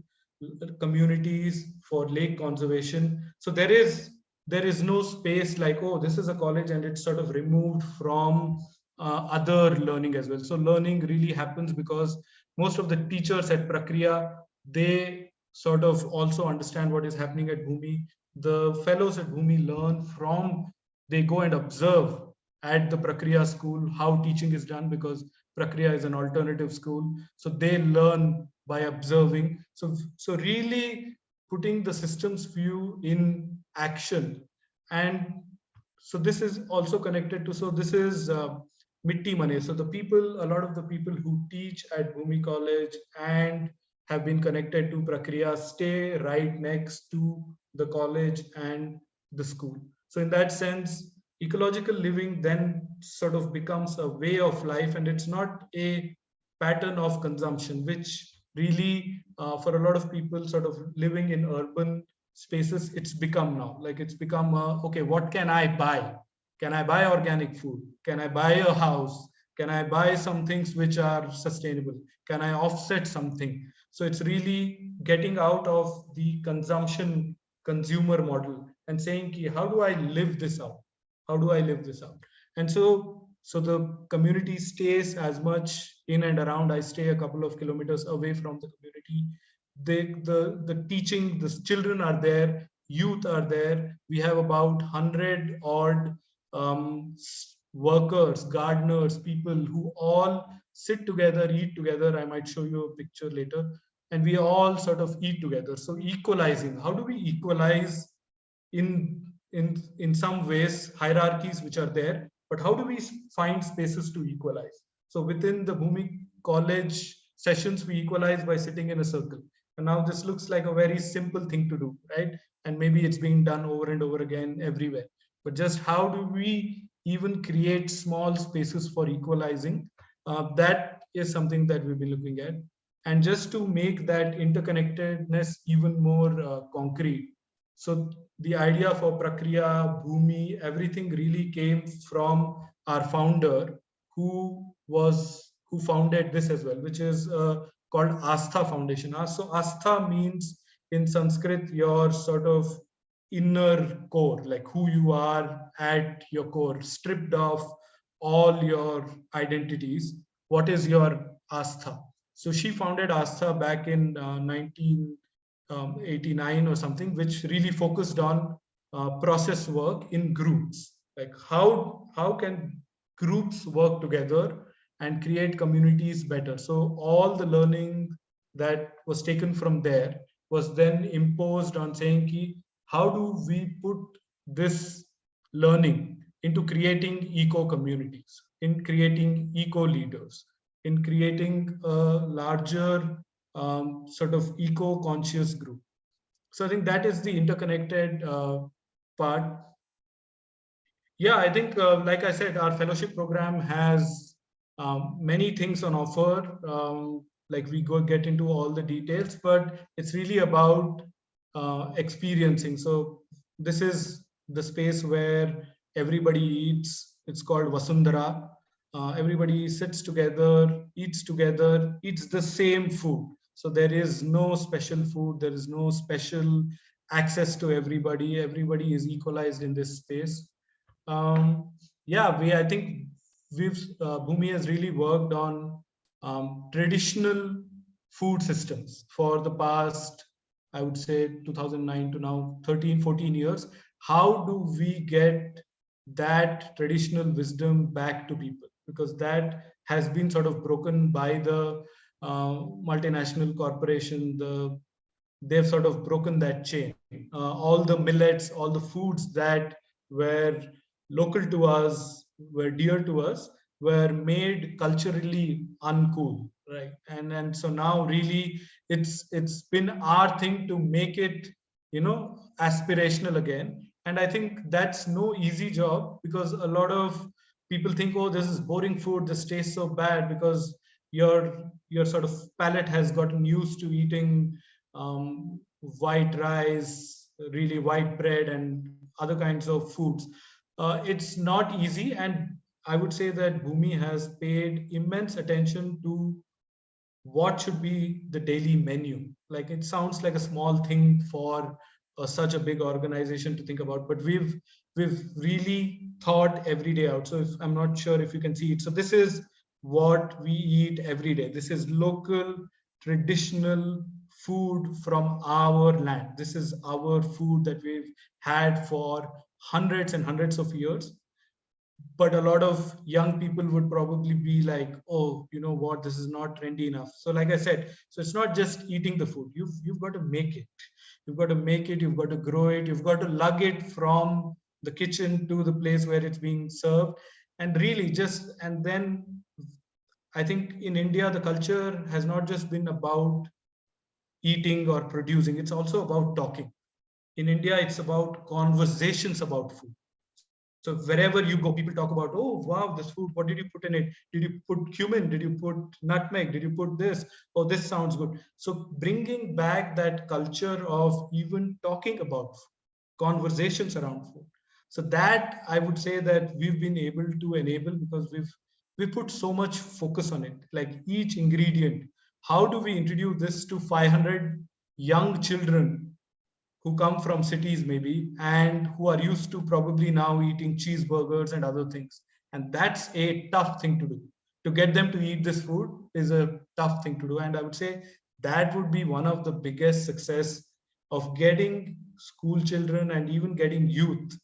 communities for lake conservation. So there is no space like, oh, this is a college and it's sort of removed from other learning as well. So learning really happens because most of the teachers at Prakriya, they sort of also understand what is happening at Bhumi. The fellows at Bhumi learn from, they go and observe at the Prakriya school how teaching is done, because Prakriya is an alternative school. So they learn by observing. So really putting the systems view in action. And so this is also connected to, so this is Mitti Mane. So the people, a lot of the people who teach at Bhumi College and have been connected to Prakriya stay right next to the college and the school. So in that sense, ecological living then sort of becomes a way of life, and it's not a pattern of consumption, which really for a lot of people sort of living in urban spaces, it's become now. Like it's become, okay, what can I buy? Can I buy organic food? Can I buy a house? Can I buy some things which are sustainable? Can I offset something? So it's really getting out of the consumer model and saying, how do I live this out? How do I live this out? And so the community stays as much in and around. I stay a couple of kilometers away from the community. The teaching, the children are there, youth are there. We have about 100 odd workers, gardeners, people who all sit together, eat together. I might show you a picture later. And we all sort of eat together. So equalizing, how do we equalize in some ways hierarchies which are there, but how do we find spaces to equalize? So within the Bhumi College sessions, we equalize by sitting in a circle. And now this looks like a very simple thing to do, right? And maybe it's being done over and over again everywhere. But just how do we even create small spaces for equalizing? That is something that we'll be looking at. And just to make that interconnectedness even more concrete. So the idea for Prakriya, Bhumi, everything really came from our founder who founded this as well, which is called Astha Foundation. So Astha means in Sanskrit, your sort of inner core, like who you are at your core, stripped of all your identities. What is your Astha? So she founded Astha back in 1989 or something, which really focused on process work in groups. Like how can groups work together and create communities better? So all the learning that was taken from there was then imposed on saying, how do we put this learning into creating eco communities, in creating eco leaders, in creating a larger sort of eco-conscious group. So I think that is the interconnected part. Yeah, I think, like I said, our fellowship program has many things on offer. Like we get into all the details, but it's really about experiencing. So this is the space where everybody eats. It's called Vasundhara. Everybody sits together, eats the same food. So there is no special food. There is no special access to everybody. Everybody is equalized in this space. Yeah, I think Bhumi has really worked on traditional food systems for the past, I would say 2009 to now 13, 14 years. How do we get that traditional wisdom back to people? Because that has been sort of broken by the multinational corporation. They've sort of broken that chain. All the millets, all the foods that were local to us, were dear to us, were made culturally uncool, right? And so now really it's been our thing to make it, aspirational again. And I think that's no easy job, because a lot of people think, oh, this is boring food, this tastes so bad, because your sort of palate has gotten used to eating white rice, really white bread and other kinds of foods. It's not easy. And I would say that Bhumi has paid immense attention to what should be the daily menu. Like, it sounds like a small thing for such a big organization to think about, but we've really thought every day out. So I'm not sure if you can see it. So this is what we eat every day. This is local, traditional food from our land. This is our food that we've had for hundreds and hundreds of years. But a lot of young people would probably be like, oh, you know what, this is not trendy enough. So like I said, so it's not just eating the food. You've got to make it. You've got to make it, you've got to grow it, you've got to lug it from the kitchen to the place where it's being served. And really and then I think in India, the culture has not just been about eating or producing, it's also about talking. In India, it's about conversations about food. So wherever you go, people talk about, oh, wow, this food, what did you put in it? Did you put cumin? Did you put nutmeg? Did you put this? Oh, this sounds good. So bringing back that culture of even talking about food, conversations around food. So that I would say that we've been able to enable because we put so much focus on it, like each ingredient. How do we introduce this to 500 young children who come from cities maybe and who are used to probably now eating cheeseburgers and other things? And that's a tough thing to do. To get them to eat this food is a tough thing to do. And I would say that would be one of the biggest success of getting school children and even getting youth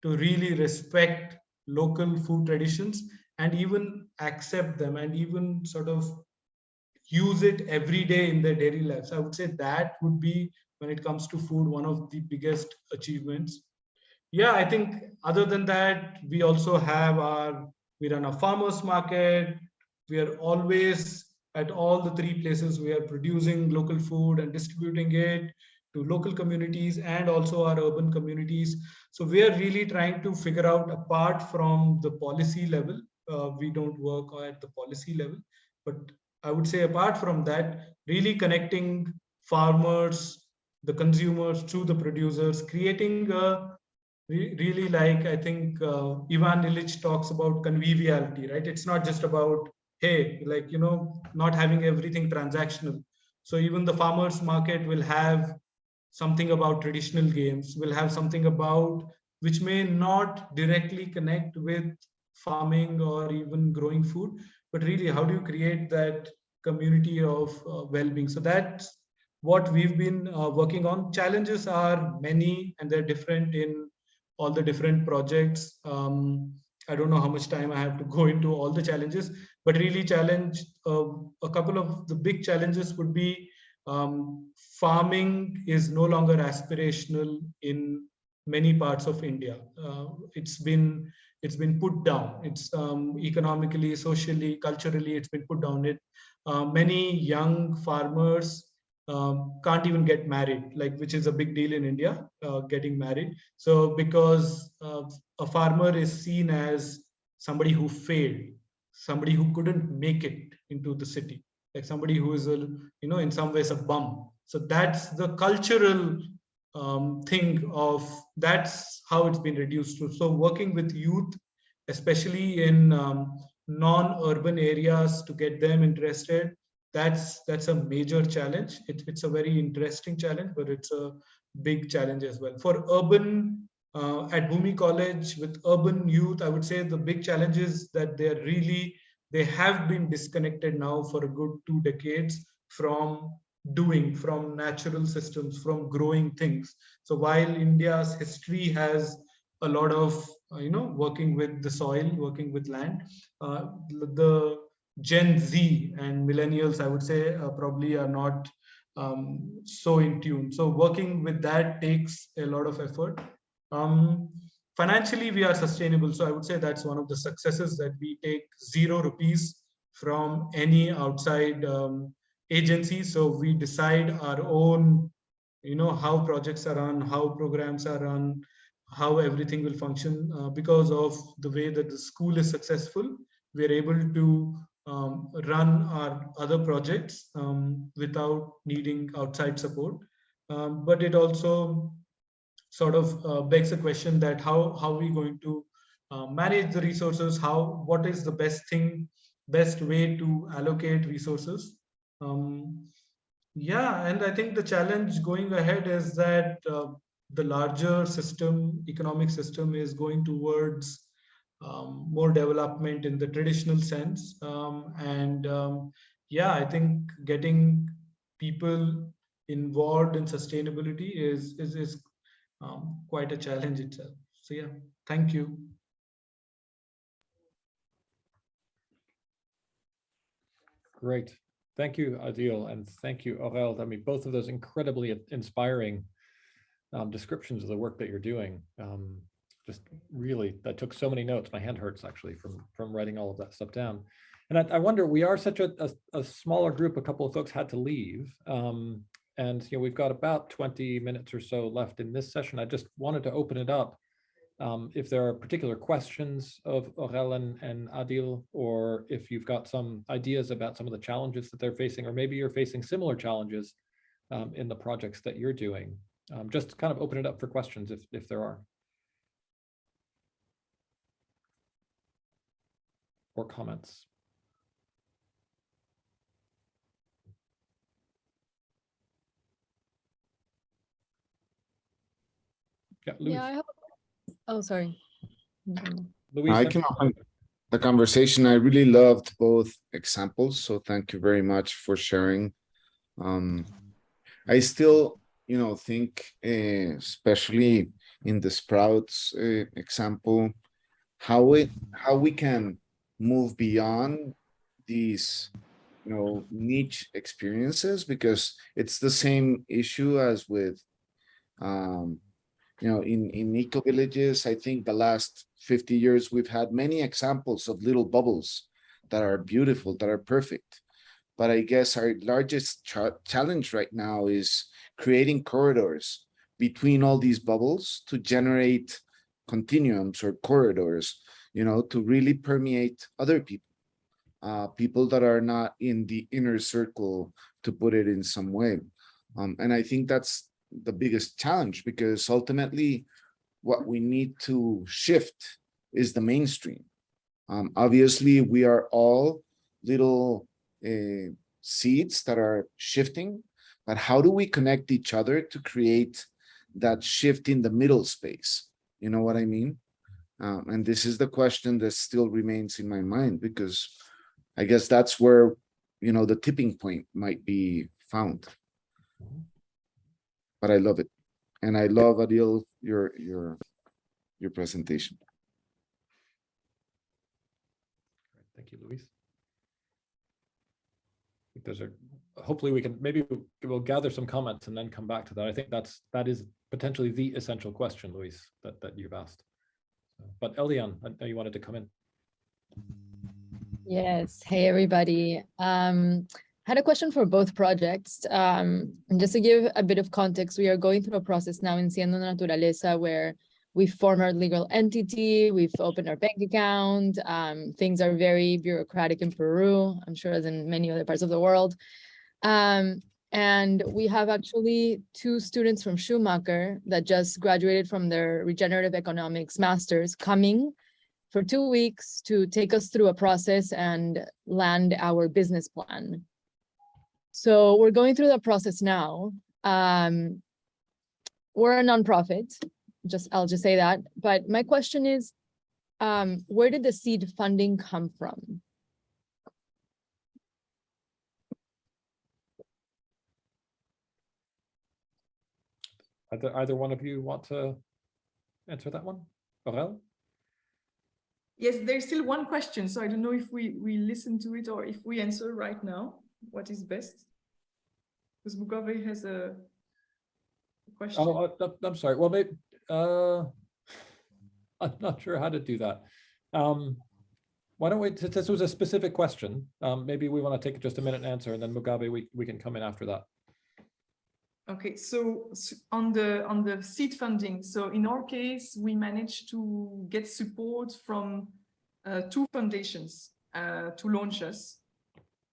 to really respect local food traditions and even accept them and even sort of use it every day in their daily lives. I would say that would be, when it comes to food, one of the biggest achievements. Yeah, I think other than that, we also have we run a farmers market. We are always at all the 3 places we are producing local food and distributing it to local communities and also our urban communities. So we are really trying to figure out, apart from the policy level, we don't work at the policy level, but I would say apart from that, really connecting farmers, the consumers to the producers, creating a really, like, I think Ivan Illich talks about conviviality, right? It's not just about, hey, like, you know, not having everything transactional. So even the farmers market will have something about traditional games, will have something about which may not directly connect with farming or even growing food, but really how do you create that community of well-being? So that's what we've been working on. Challenges are many and they're different in all the different projects. I don't know how much time I have to go into all the challenges, but really a couple of the big challenges would be farming is no longer aspirational in many parts of India. It's been put down. It's economically, socially, culturally, it's been put down. Many young farmers can't even get married, like, which is a big deal in India, getting married. So because a farmer is seen as somebody who failed, somebody who couldn't make it into the city, like somebody who is in some ways a bum. So that's the cultural thing of, that's how it's been reduced to. So working with youth, especially in non-urban areas, to get them interested, that's a major challenge. It's a very interesting challenge, but it's a big challenge as well. For urban, at Bhumi College, with urban youth, I would say the big challenge is that they have been disconnected now for a good 2 decades from natural systems, from growing things. So while India's history has a lot of, working with the soil, working with land, the Gen Z and millennials, I would say, probably are not so in tune. So working with that takes a lot of effort. Financially, we are sustainable. So I would say that's one of the successes, that we take 0 rupees from any outside agency. So we decide our own, how projects are run, how programs are run, how everything will function. Because of the way that the school is successful, we're able to run our other projects without needing outside support. But it also sort of begs the question that how are we going to manage the resources, what is the best way to allocate resources. Yeah, and I think the challenge going ahead is that the larger economic system is going towards more development in the traditional sense. Yeah, I think getting people involved in sustainability is quite a challenge itself. So yeah, thank you. Great. Thank you, Adil, and thank you, Aurel. I mean, both of those incredibly inspiring descriptions of the work that you're doing. Just really, that took so many notes. My hand hurts actually from writing all of that stuff down. And I wonder, we are such a smaller group. A couple of folks had to leave, and we've got about 20 minutes or so left in this session. I just wanted to open it up. If there are particular questions of Aurel and Adil, or if you've got some ideas about some of the challenges that they're facing, or maybe you're facing similar challenges in the projects that you're doing, just kind of open it up for questions if there are. Or comments. Yeah, Louise. Yeah, oh, sorry. Louise, I can open the conversation. I really loved both examples, so thank you very much for sharing. I still, think, especially in the Sprouts example, how we can move beyond these, niche experiences, because it's the same issue as with, in eco villages. I think the last 50 years, we've had many examples of little bubbles that are beautiful, that are perfect. But I guess our largest challenge right now is creating corridors between all these bubbles to generate continuums or corridors, to really permeate other people, people that are not in the inner circle, to put it in some way. And I think that's the biggest challenge, because ultimately what we need to shift is the mainstream. Obviously, we are all little seeds that are shifting, but how do we connect each other to create that shift in the middle space? You know what I mean? And this is the question that still remains in my mind, because I guess that's where, the tipping point might be found. But I love it. And I love, Adil, your presentation. Thank you, Luis. I think those are, hopefully we'll gather some comments and then come back to that. I think that is potentially the essential question, Luis, that you've asked. But Eliane, I know you wanted to come in. Yes. Hey, everybody. Had a question for both projects. And just to give a bit of context, we are going through a process now in Siendo Naturaleza where we form our legal entity, we've opened our bank account. Things are very bureaucratic in Peru, I'm sure as in many other parts of the world. And we have actually 2 students from Schumacher that just graduated from their regenerative economics master's coming for 2 weeks to take us through a process and land our business plan. So we're going through the process now. We're a nonprofit, I'll just say that. But my question is, where did the seed funding come from? Either one of you want to answer that one? Aurel? Yes, there's still one question, so I don't know if we listen to it or if we answer right now. What is best? Because Mugabe has a question. Oh, I'm sorry. Well, maybe I'm not sure how to do that. Why don't we? Since this was a specific question, maybe we want to take just a minute and answer, and then Mugabe, we can come in after that. Okay, so on the seed funding, so in our case, we managed to get support from 2 foundations to launch us.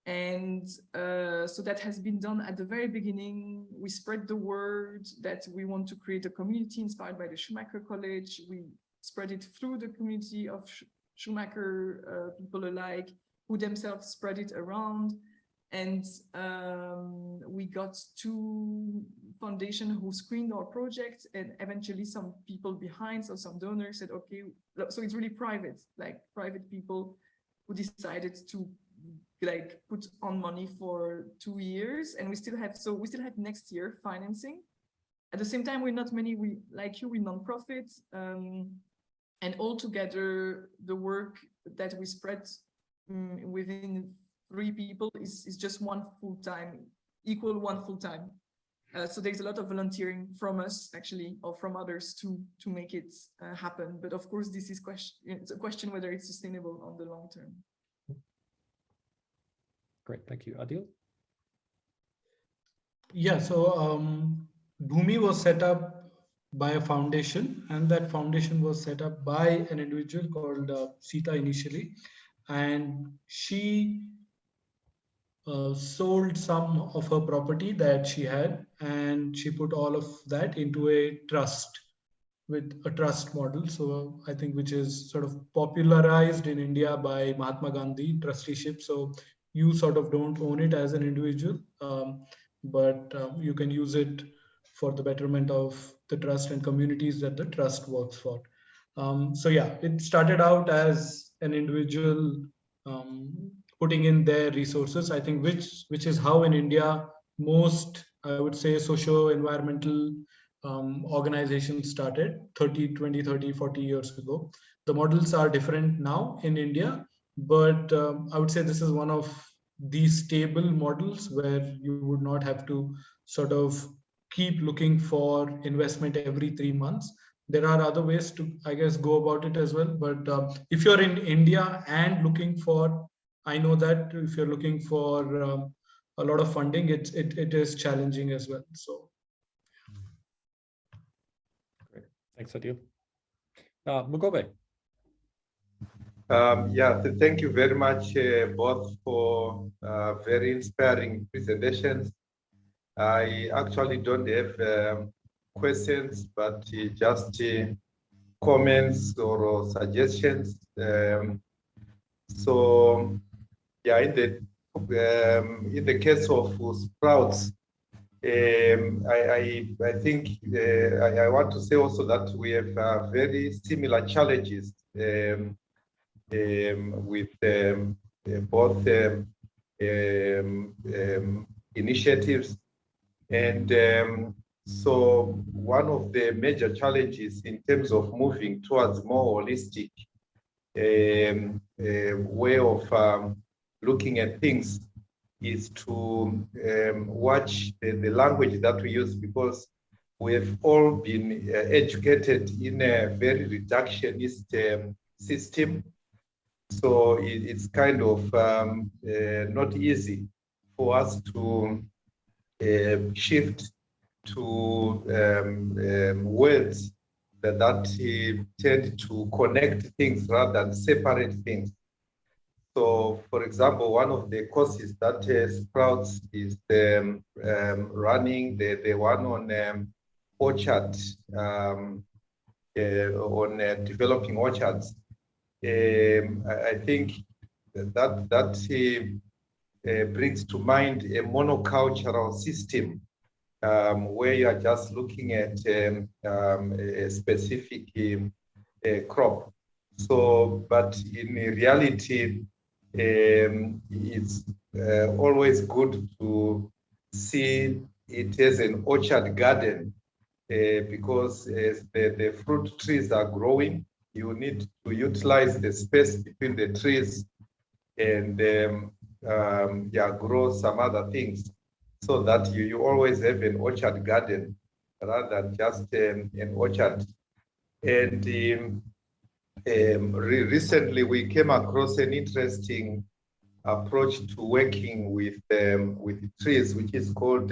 And so that has been done at the very beginning. We spread the word that we want to create a community inspired by the Schumacher College. We spread it through the community of Schumacher people alike, who themselves spread it around. And we got 2 foundations who screened our project, and eventually some people behind, so some donors said, okay, so it's really private, like private people who decided to like put on money for 2 years, and we still have next year financing. At the same time, we're not many, we like you, we're non-profit, and altogether the work that we spread within 3 people is just 1 full-time, equal 1 full-time. So there's a lot of volunteering from us actually, or from others to make it happen. But of course, this is it's a question whether it's sustainable on the long term. Great, thank you. Adil? Yeah, so Bhumi was set up by a foundation, and that foundation was set up by an individual called Sita initially, and she sold some of her property that she had, and she put all of that into a trust, with a trust model. So I think which is sort of popularized in India by Mahatma Gandhi, trusteeship. So you sort of don't own it as an individual, but you can use it for the betterment of the trust and communities that the trust works for. So yeah, it started out as an individual putting in their resources, I think, which is how in India most, I would say, socio-environmental organizations started 20, 30, 40 years ago. The models are different now in India, but I would say this is one of these stable models where you would not have to sort of keep looking for investment every 3 months. There are other ways to, I guess, go about it as well. But if you're in India and looking for, I know that if you're looking for a lot of funding, it is challenging as well. So. Great, thanks, Adil. Mugobe. Thank you very much both for very inspiring presentations. I actually don't have questions, but just comments or suggestions. So, yeah, in the case of Sprouts, I think I want to say also that we have very similar challenges with both initiatives. And so one of the major challenges in terms of moving towards more holistic way of looking at things is to watch the language that we use, because we have all been educated in a very reductionist system. So it's kind of not easy for us to shift to words that tend to connect things rather than separate things. So, for example, one of the courses that Sprouts is running, the one on orchard, on developing orchards. I think that brings to mind a monocultural system where you are just looking at a specific crop. So, but in reality, it's always good to see it as an orchard garden because as the fruit trees are growing, you need to utilize the space between the trees and grow some other things, so that you always have an orchard garden rather than just an orchard. And recently we came across an interesting approach to working with trees, which is called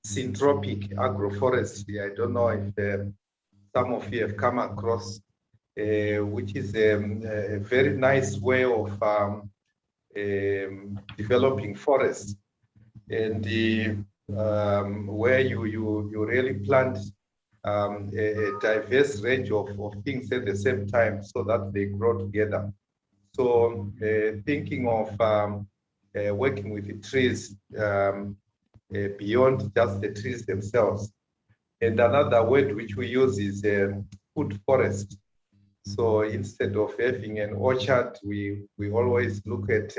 syntropic agroforestry. I don't know if some of you have come across, which is a very nice way of developing forests, and where you really plant a diverse range of things at the same time so that they grow together. So thinking of working with the trees beyond just the trees themselves. And another word which we use is food forest. So instead of having an orchard, we always look at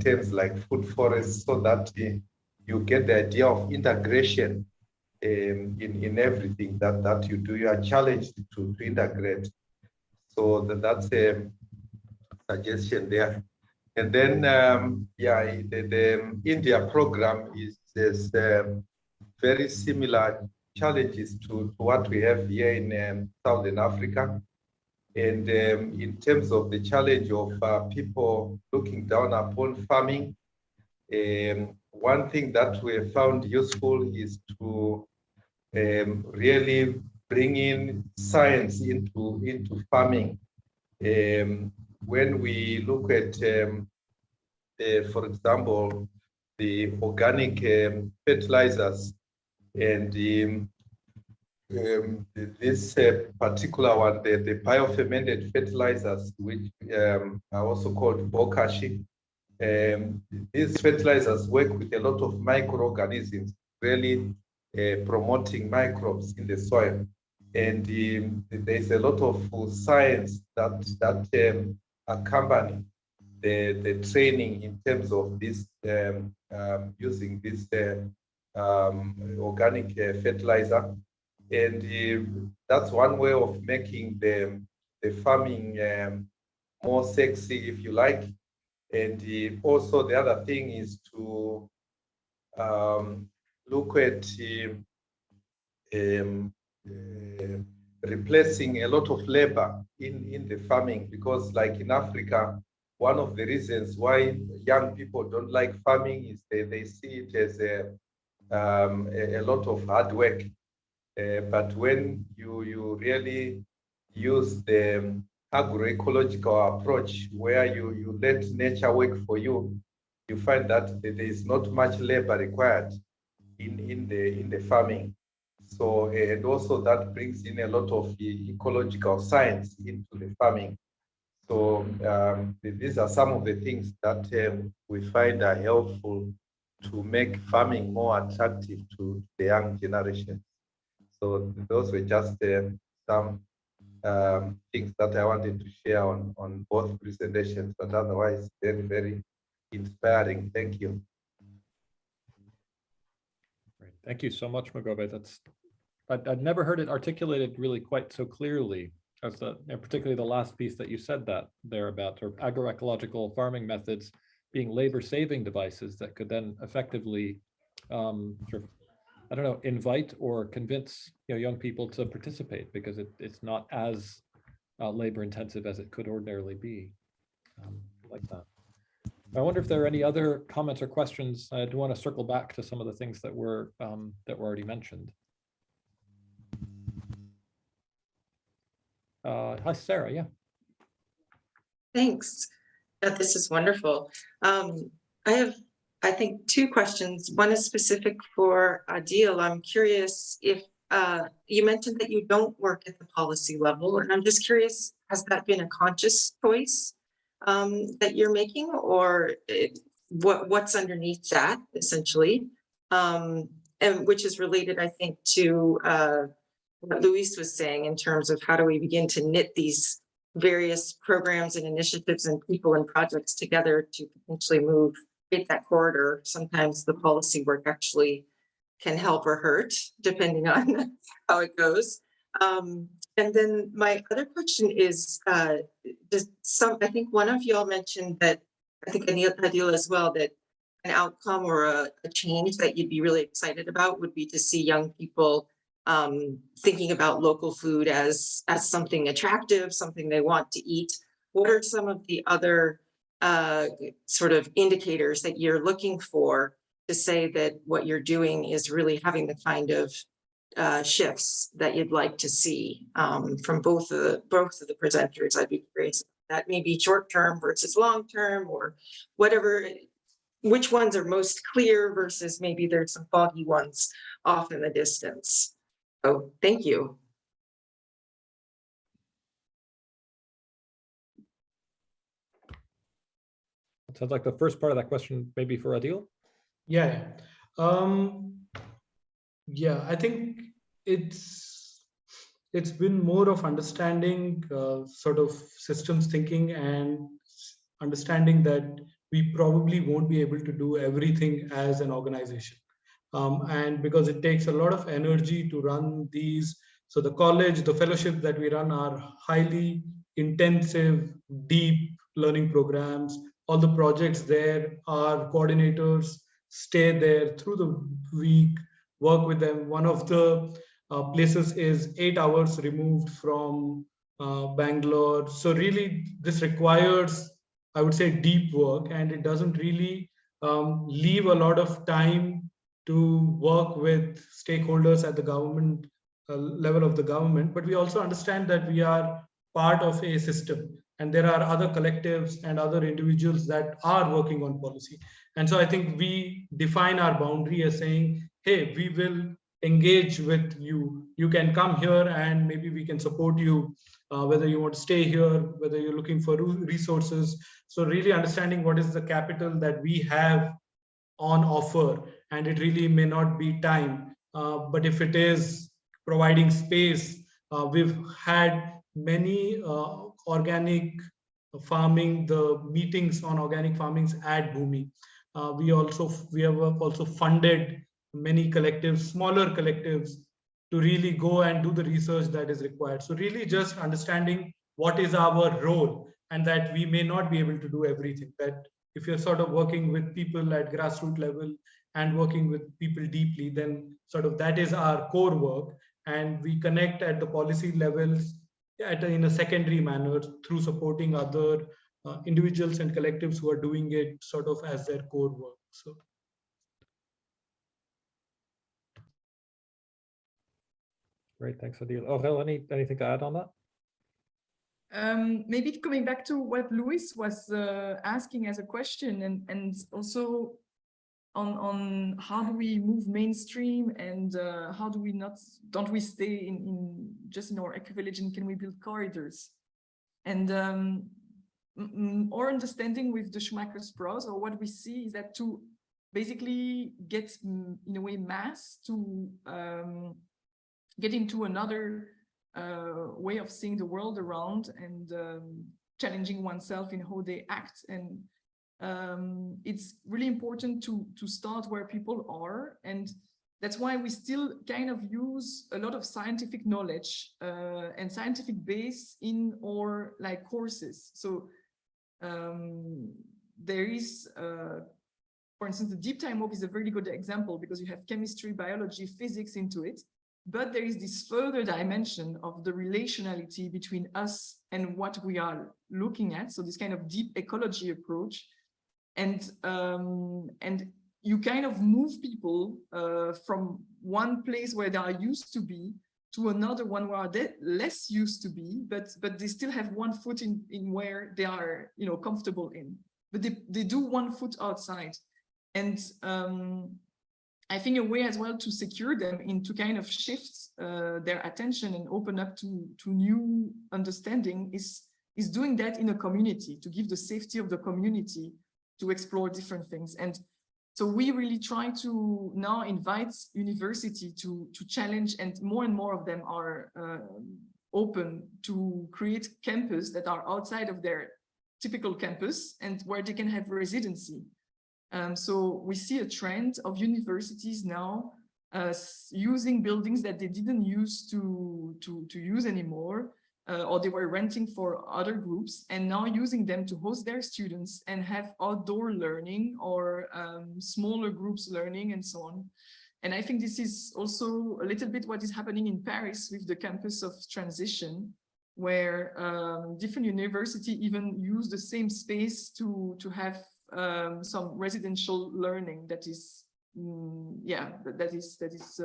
terms like food forest so that you get the idea of integration in everything that you do. You are challenged to integrate. So that's a suggestion there. And then, the India program is very similar challenges to what we have here in Southern Africa. And in terms of the challenge of people looking down upon farming, one thing that we have found useful is to really bring in science into farming. When we look at, for example, the organic fertilizers and this particular one, the biofermented fertilizers, which are also called bokashi. These fertilizers work with a lot of microorganisms, really promoting microbes in the soil. And there's a lot of science that accompany the training in terms of this using this organic fertilizer. And that's one way of making the farming more sexy, if you like. And also the other thing is to look at replacing a lot of labor in the farming, because like in Africa, one of the reasons why young people don't like farming is they see it as a lot of hard work. But when you really use the agroecological approach, where you let nature work for you, you find that there is not much labor required in the farming. So, and also that brings in a lot of ecological science into the farming. So these are some of the things that we find are helpful to make farming more attractive to the young generation. So those were just some things that I wanted to share on both presentations, but otherwise very, very inspiring. Thank you. Great. Thank you so much, Mugobe. I'd never heard it articulated really quite so clearly as particularly the last piece that you said that there about sort of agroecological farming methods being labor-saving devices that could then effectively sort of, I don't know, invite or convince young people to participate, because it's not as labor-intensive as it could ordinarily be. Like that. I wonder if there are any other comments or questions. I do want to circle back to some of the things that were already mentioned. Hi, Sarah. Yeah. Thanks. This is wonderful. I think, two questions. One is specific for Adil. I'm curious if you mentioned that you don't work at the policy level, and I'm just curious, has that been a conscious choice that you're making, or what's underneath that, essentially? And which is related, I think, to what Luis was saying in terms of how do we begin to knit these various programs and initiatives and people and projects together to potentially create that corridor. Sometimes the policy work actually can help or hurt, depending on how it goes. And then my other question is, I think one of y'all mentioned that, I think Adil as well, that an outcome or a change that you'd be really excited about would be to see young people thinking about local food as something attractive, something they want to eat. What are some of the other sort of indicators that you're looking for to say that what you're doing is really having the kind of shifts that you'd like to see from both of the presenters? I'd be curious. That may be short term versus long term, or whatever. Which ones are most clear versus maybe there's some foggy ones off in the distance. Oh, thank you. It sounds like the first part of that question maybe for Adil. Yeah. Yeah, I think it's been more of understanding sort of systems thinking and understanding that we probably won't be able to do everything as an organization. And because it takes a lot of energy to run these. So the college, the fellowship that we run are highly intensive, deep learning programs. All the projects there, our coordinators stay there through the week, work with them. One of the places is 8 hours removed from Bangalore. So really this requires, I would say, deep work, and it doesn't really leave a lot of time to work with stakeholders at the government level of the government. But we also understand that we are part of a system, and there are other collectives and other individuals that are working on policy. And so I think we define our boundary as saying, hey, we will engage with you. You can come here and maybe we can support you, whether you want to stay here, whether you're looking for resources. So really understanding what is the capital that we have on offer, and it really may not be time, but if it is providing space, we've had many organic farming, the meetings on organic farmings at Bhumi. We have also funded many collectives, smaller collectives, to really go and do the research that is required. So really just understanding what is our role, and that we may not be able to do everything. That if you're sort of working with people at grassroots level and working with people deeply, then sort of that is our core work. And we connect at the policy levels in a secondary manner through supporting other individuals and collectives who are doing it sort of as their core work. So. Great, thanks, Adil. Aurel, anything to add on that? Maybe coming back to what Luis was asking as a question, and also on how do we move mainstream, and how do we don't we stay in just in our eco-village, and can we build corridors? And our understanding with the Schumacher's Prose, or what we see, is that to basically get in a way mass to get into another way of seeing the world around, and challenging oneself in how they act. And it's really important to start where people are, and that's why we still kind of use a lot of scientific knowledge and scientific base in our courses. So there is for instance, the deep time walk is a very good example, because you have chemistry, biology, physics into it. But there is this further dimension of the relationality between us and what we are looking at. So this kind of deep ecology approach, and you kind of move people from one place where they are used to be to another one where they're less used to be, but they still have one foot in where they are, comfortable in. But they do one foot outside, and I think a way as well to secure them in to kind of shift their attention and open up to new understanding is doing that in a community, to give the safety of the community to explore different things. And so we really try to now invite university to challenge, and more of them are open to create campus that are outside of their typical campus, and where they can have residency. So we see a trend of universities now using buildings that they didn't use to use anymore, or they were renting for other groups, and now using them to host their students and have outdoor learning, or smaller groups learning, and so on. And I think this is also a little bit what is happening in Paris with the campus of transition, where different universities even use the same space to have some residential learning that is that is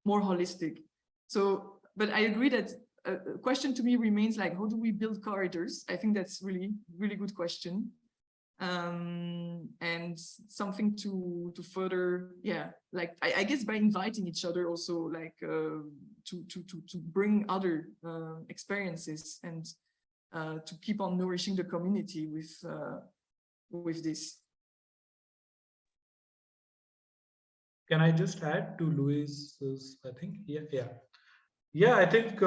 more holistic. So, but I agree that a question to me remains like, how do we build corridors? I think that's really good question. and something to further, yeah, like I guess by inviting each other also, like to bring other experiences and to keep on nourishing the community with this. Can I just add to Louise's, I think? Yeah, I think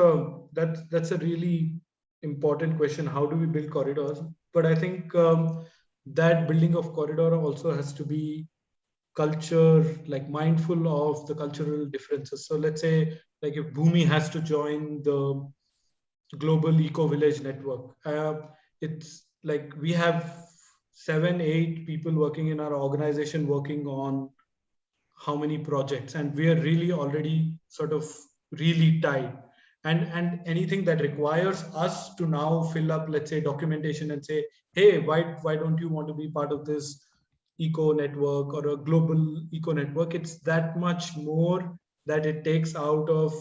that's a really important question. How do we build corridors? But I think that building of corridor also has to be culture, like mindful of the cultural differences. So let's say, like if Bhumi has to join the global eco-village network, it's like we have 7-8 people working in our organization working on how many projects, and we are really already sort of really tight, and anything that requires us to now fill up, let's say, documentation and say, hey, why don't you want to be part of this eco network or a global eco network, it's that much more that it takes out of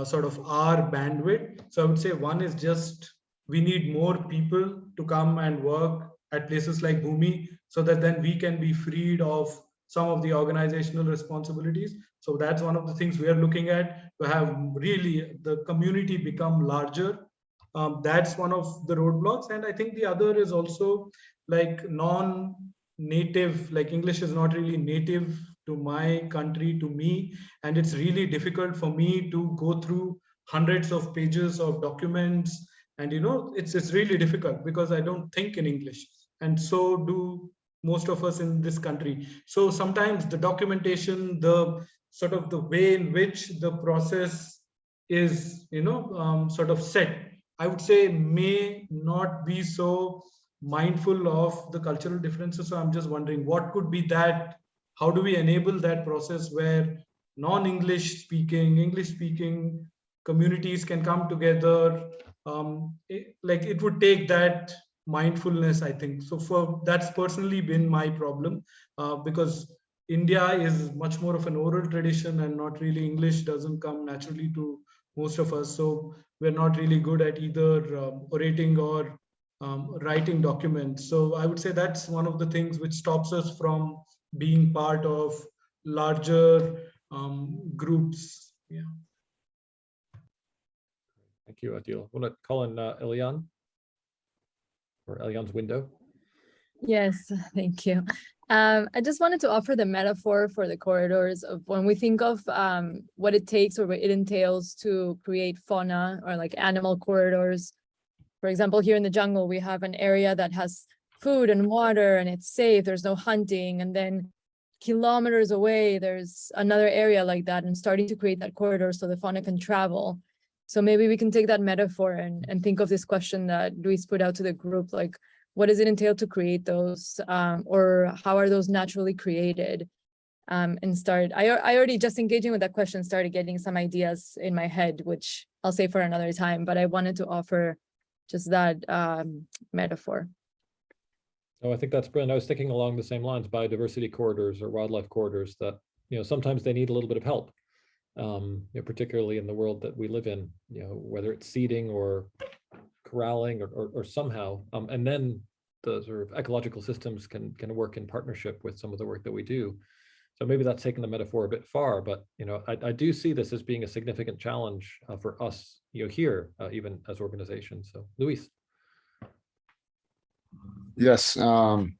sort of our bandwidth. So I would say one is just we need more people to come and work at places like Bhumi, so that then we can be freed of some of the organizational responsibilities. So that's one of the things we are looking at, to have really the community become larger. That's one of the roadblocks. And I think the other is also like non-native, like English is not really native to my country, to me. And it's really difficult for me to go through hundreds of pages of documents. And, you know, it's really difficult because I don't think in English. And so do most of us in this country. So sometimes the documentation, the sort of the way in which the process is, you know, sort of set, I would say may not be so mindful of the cultural differences. So I'm just wondering what could be that, how do we enable that process where non-English speaking, English speaking communities can come together? It would take that mindfulness, I think. So for that's personally been my problem, because India is much more of an oral tradition and not really English doesn't come naturally to most of us. So we're not really good at either orating or writing documents. So I would say that's one of the things which stops us from being part of larger groups. Yeah. Thank you, Adil. Want to call in Eliane, or Eliane's window? Yes, thank you. I just wanted to offer the metaphor for the corridors of when we think of what it takes or what it entails to create fauna or like animal corridors. For example, here in the jungle, we have an area that has food and water and it's safe, there's no hunting. And then kilometers away, there's another area like that, and starting to create that corridor so the fauna can travel. So maybe we can take that metaphor and think of this question that Luis put out to the group, like, what does it entail to create those, or how are those naturally created? And start, I already, just engaging with that question, started getting some ideas in my head, which I'll say for another time, but I wanted to offer just that metaphor. Oh, I think that's brilliant. I was thinking along the same lines, biodiversity corridors or wildlife corridors, that, you know, sometimes they need a little bit of help, you know, particularly in the world that we live in, you know, whether it's seeding or corralling or somehow, and then the sort of ecological systems can work in partnership with some of the work that we do. So maybe that's taking the metaphor a bit far, but, you know, I do see this as being a significant challenge for us, you know, here, even as organizations. So Luis. Yes, and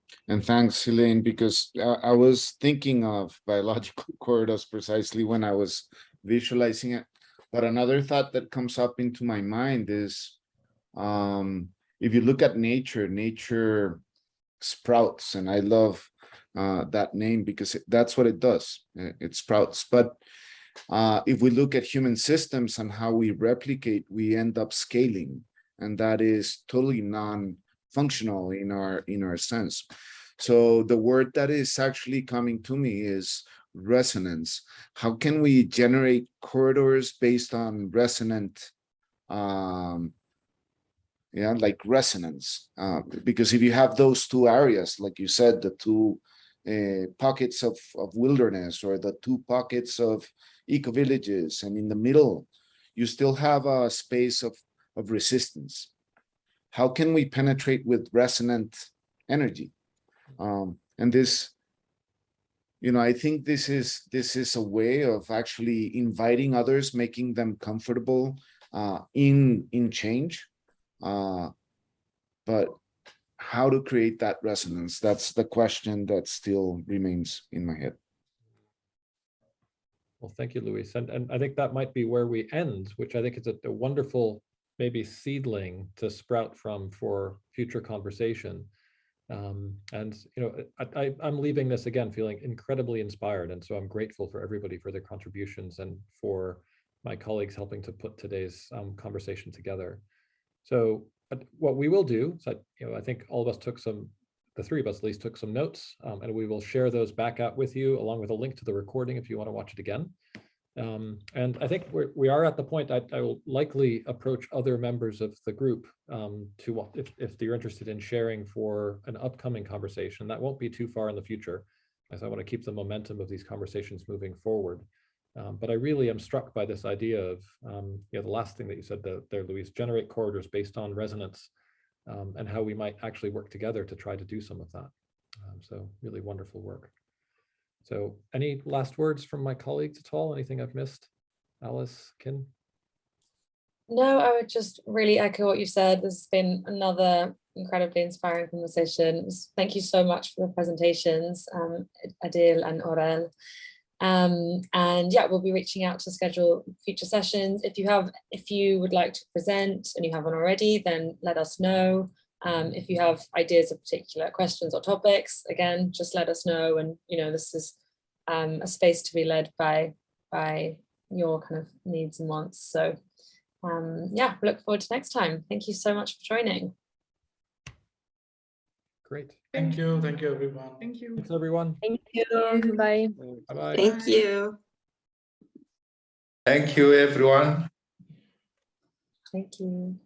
thanks, Elaine, because I was thinking of biological corridors precisely when I was visualizing it. But another thought that comes up into my mind is, if you look at nature, nature sprouts, and I love that name because that's what it does. It sprouts. But if we look at human systems and how we replicate, we end up scaling, and that is totally non-functional in our sense. So the word that is actually coming to me is resonance. How can we generate corridors based on resonant, like resonance? Because if you have those two areas, like you said, the two pockets of wilderness or the two pockets of eco-villages, and in the middle, you still have a space of resistance. How can we penetrate with resonant energy. And this, I think this is a way of actually inviting others, making them comfortable in change. But how to create that resonance? That's the question that still remains in my head. Well, thank you, Luis. And I think that might be where we end, which I think is a wonderful, maybe seedling to sprout from for future conversation. And I'm leaving this again feeling incredibly inspired, and so I'm grateful for everybody for their contributions and for my colleagues helping to put today's conversation together. So what we will do, so I think all of us took the three of us at least took some notes, and we will share those back out with you along with a link to the recording if you want to watch it again. And I think we are at the point I will likely approach other members of the group if they're interested in sharing for an upcoming conversation. That won't be too far in the future, as I want to keep the momentum of these conversations moving forward. But I really am struck by this idea of the last thing that you said there, Luis, generate corridors based on resonance, and how we might actually work together to try to do some of that. So really wonderful work. So any last words from my colleagues at all? Anything I've missed? Alice, Kin? No, I would just really echo what you said. This has been another incredibly inspiring conversation. Thank you so much for the presentations, Adil and Aurel. And yeah, we'll be reaching out to schedule future sessions. If you would like to present and you haven't already, then let us know. If you have ideas of particular questions or topics, again, just let us know. And this is a space to be led by your kind of needs and wants. So yeah, look forward to next time. Thank you so much for joining. Great. Thank you everyone. Thank you. Thanks, everyone. Thank you. Bye. Bye-bye. Thank you. Thank you, everyone. Thank you.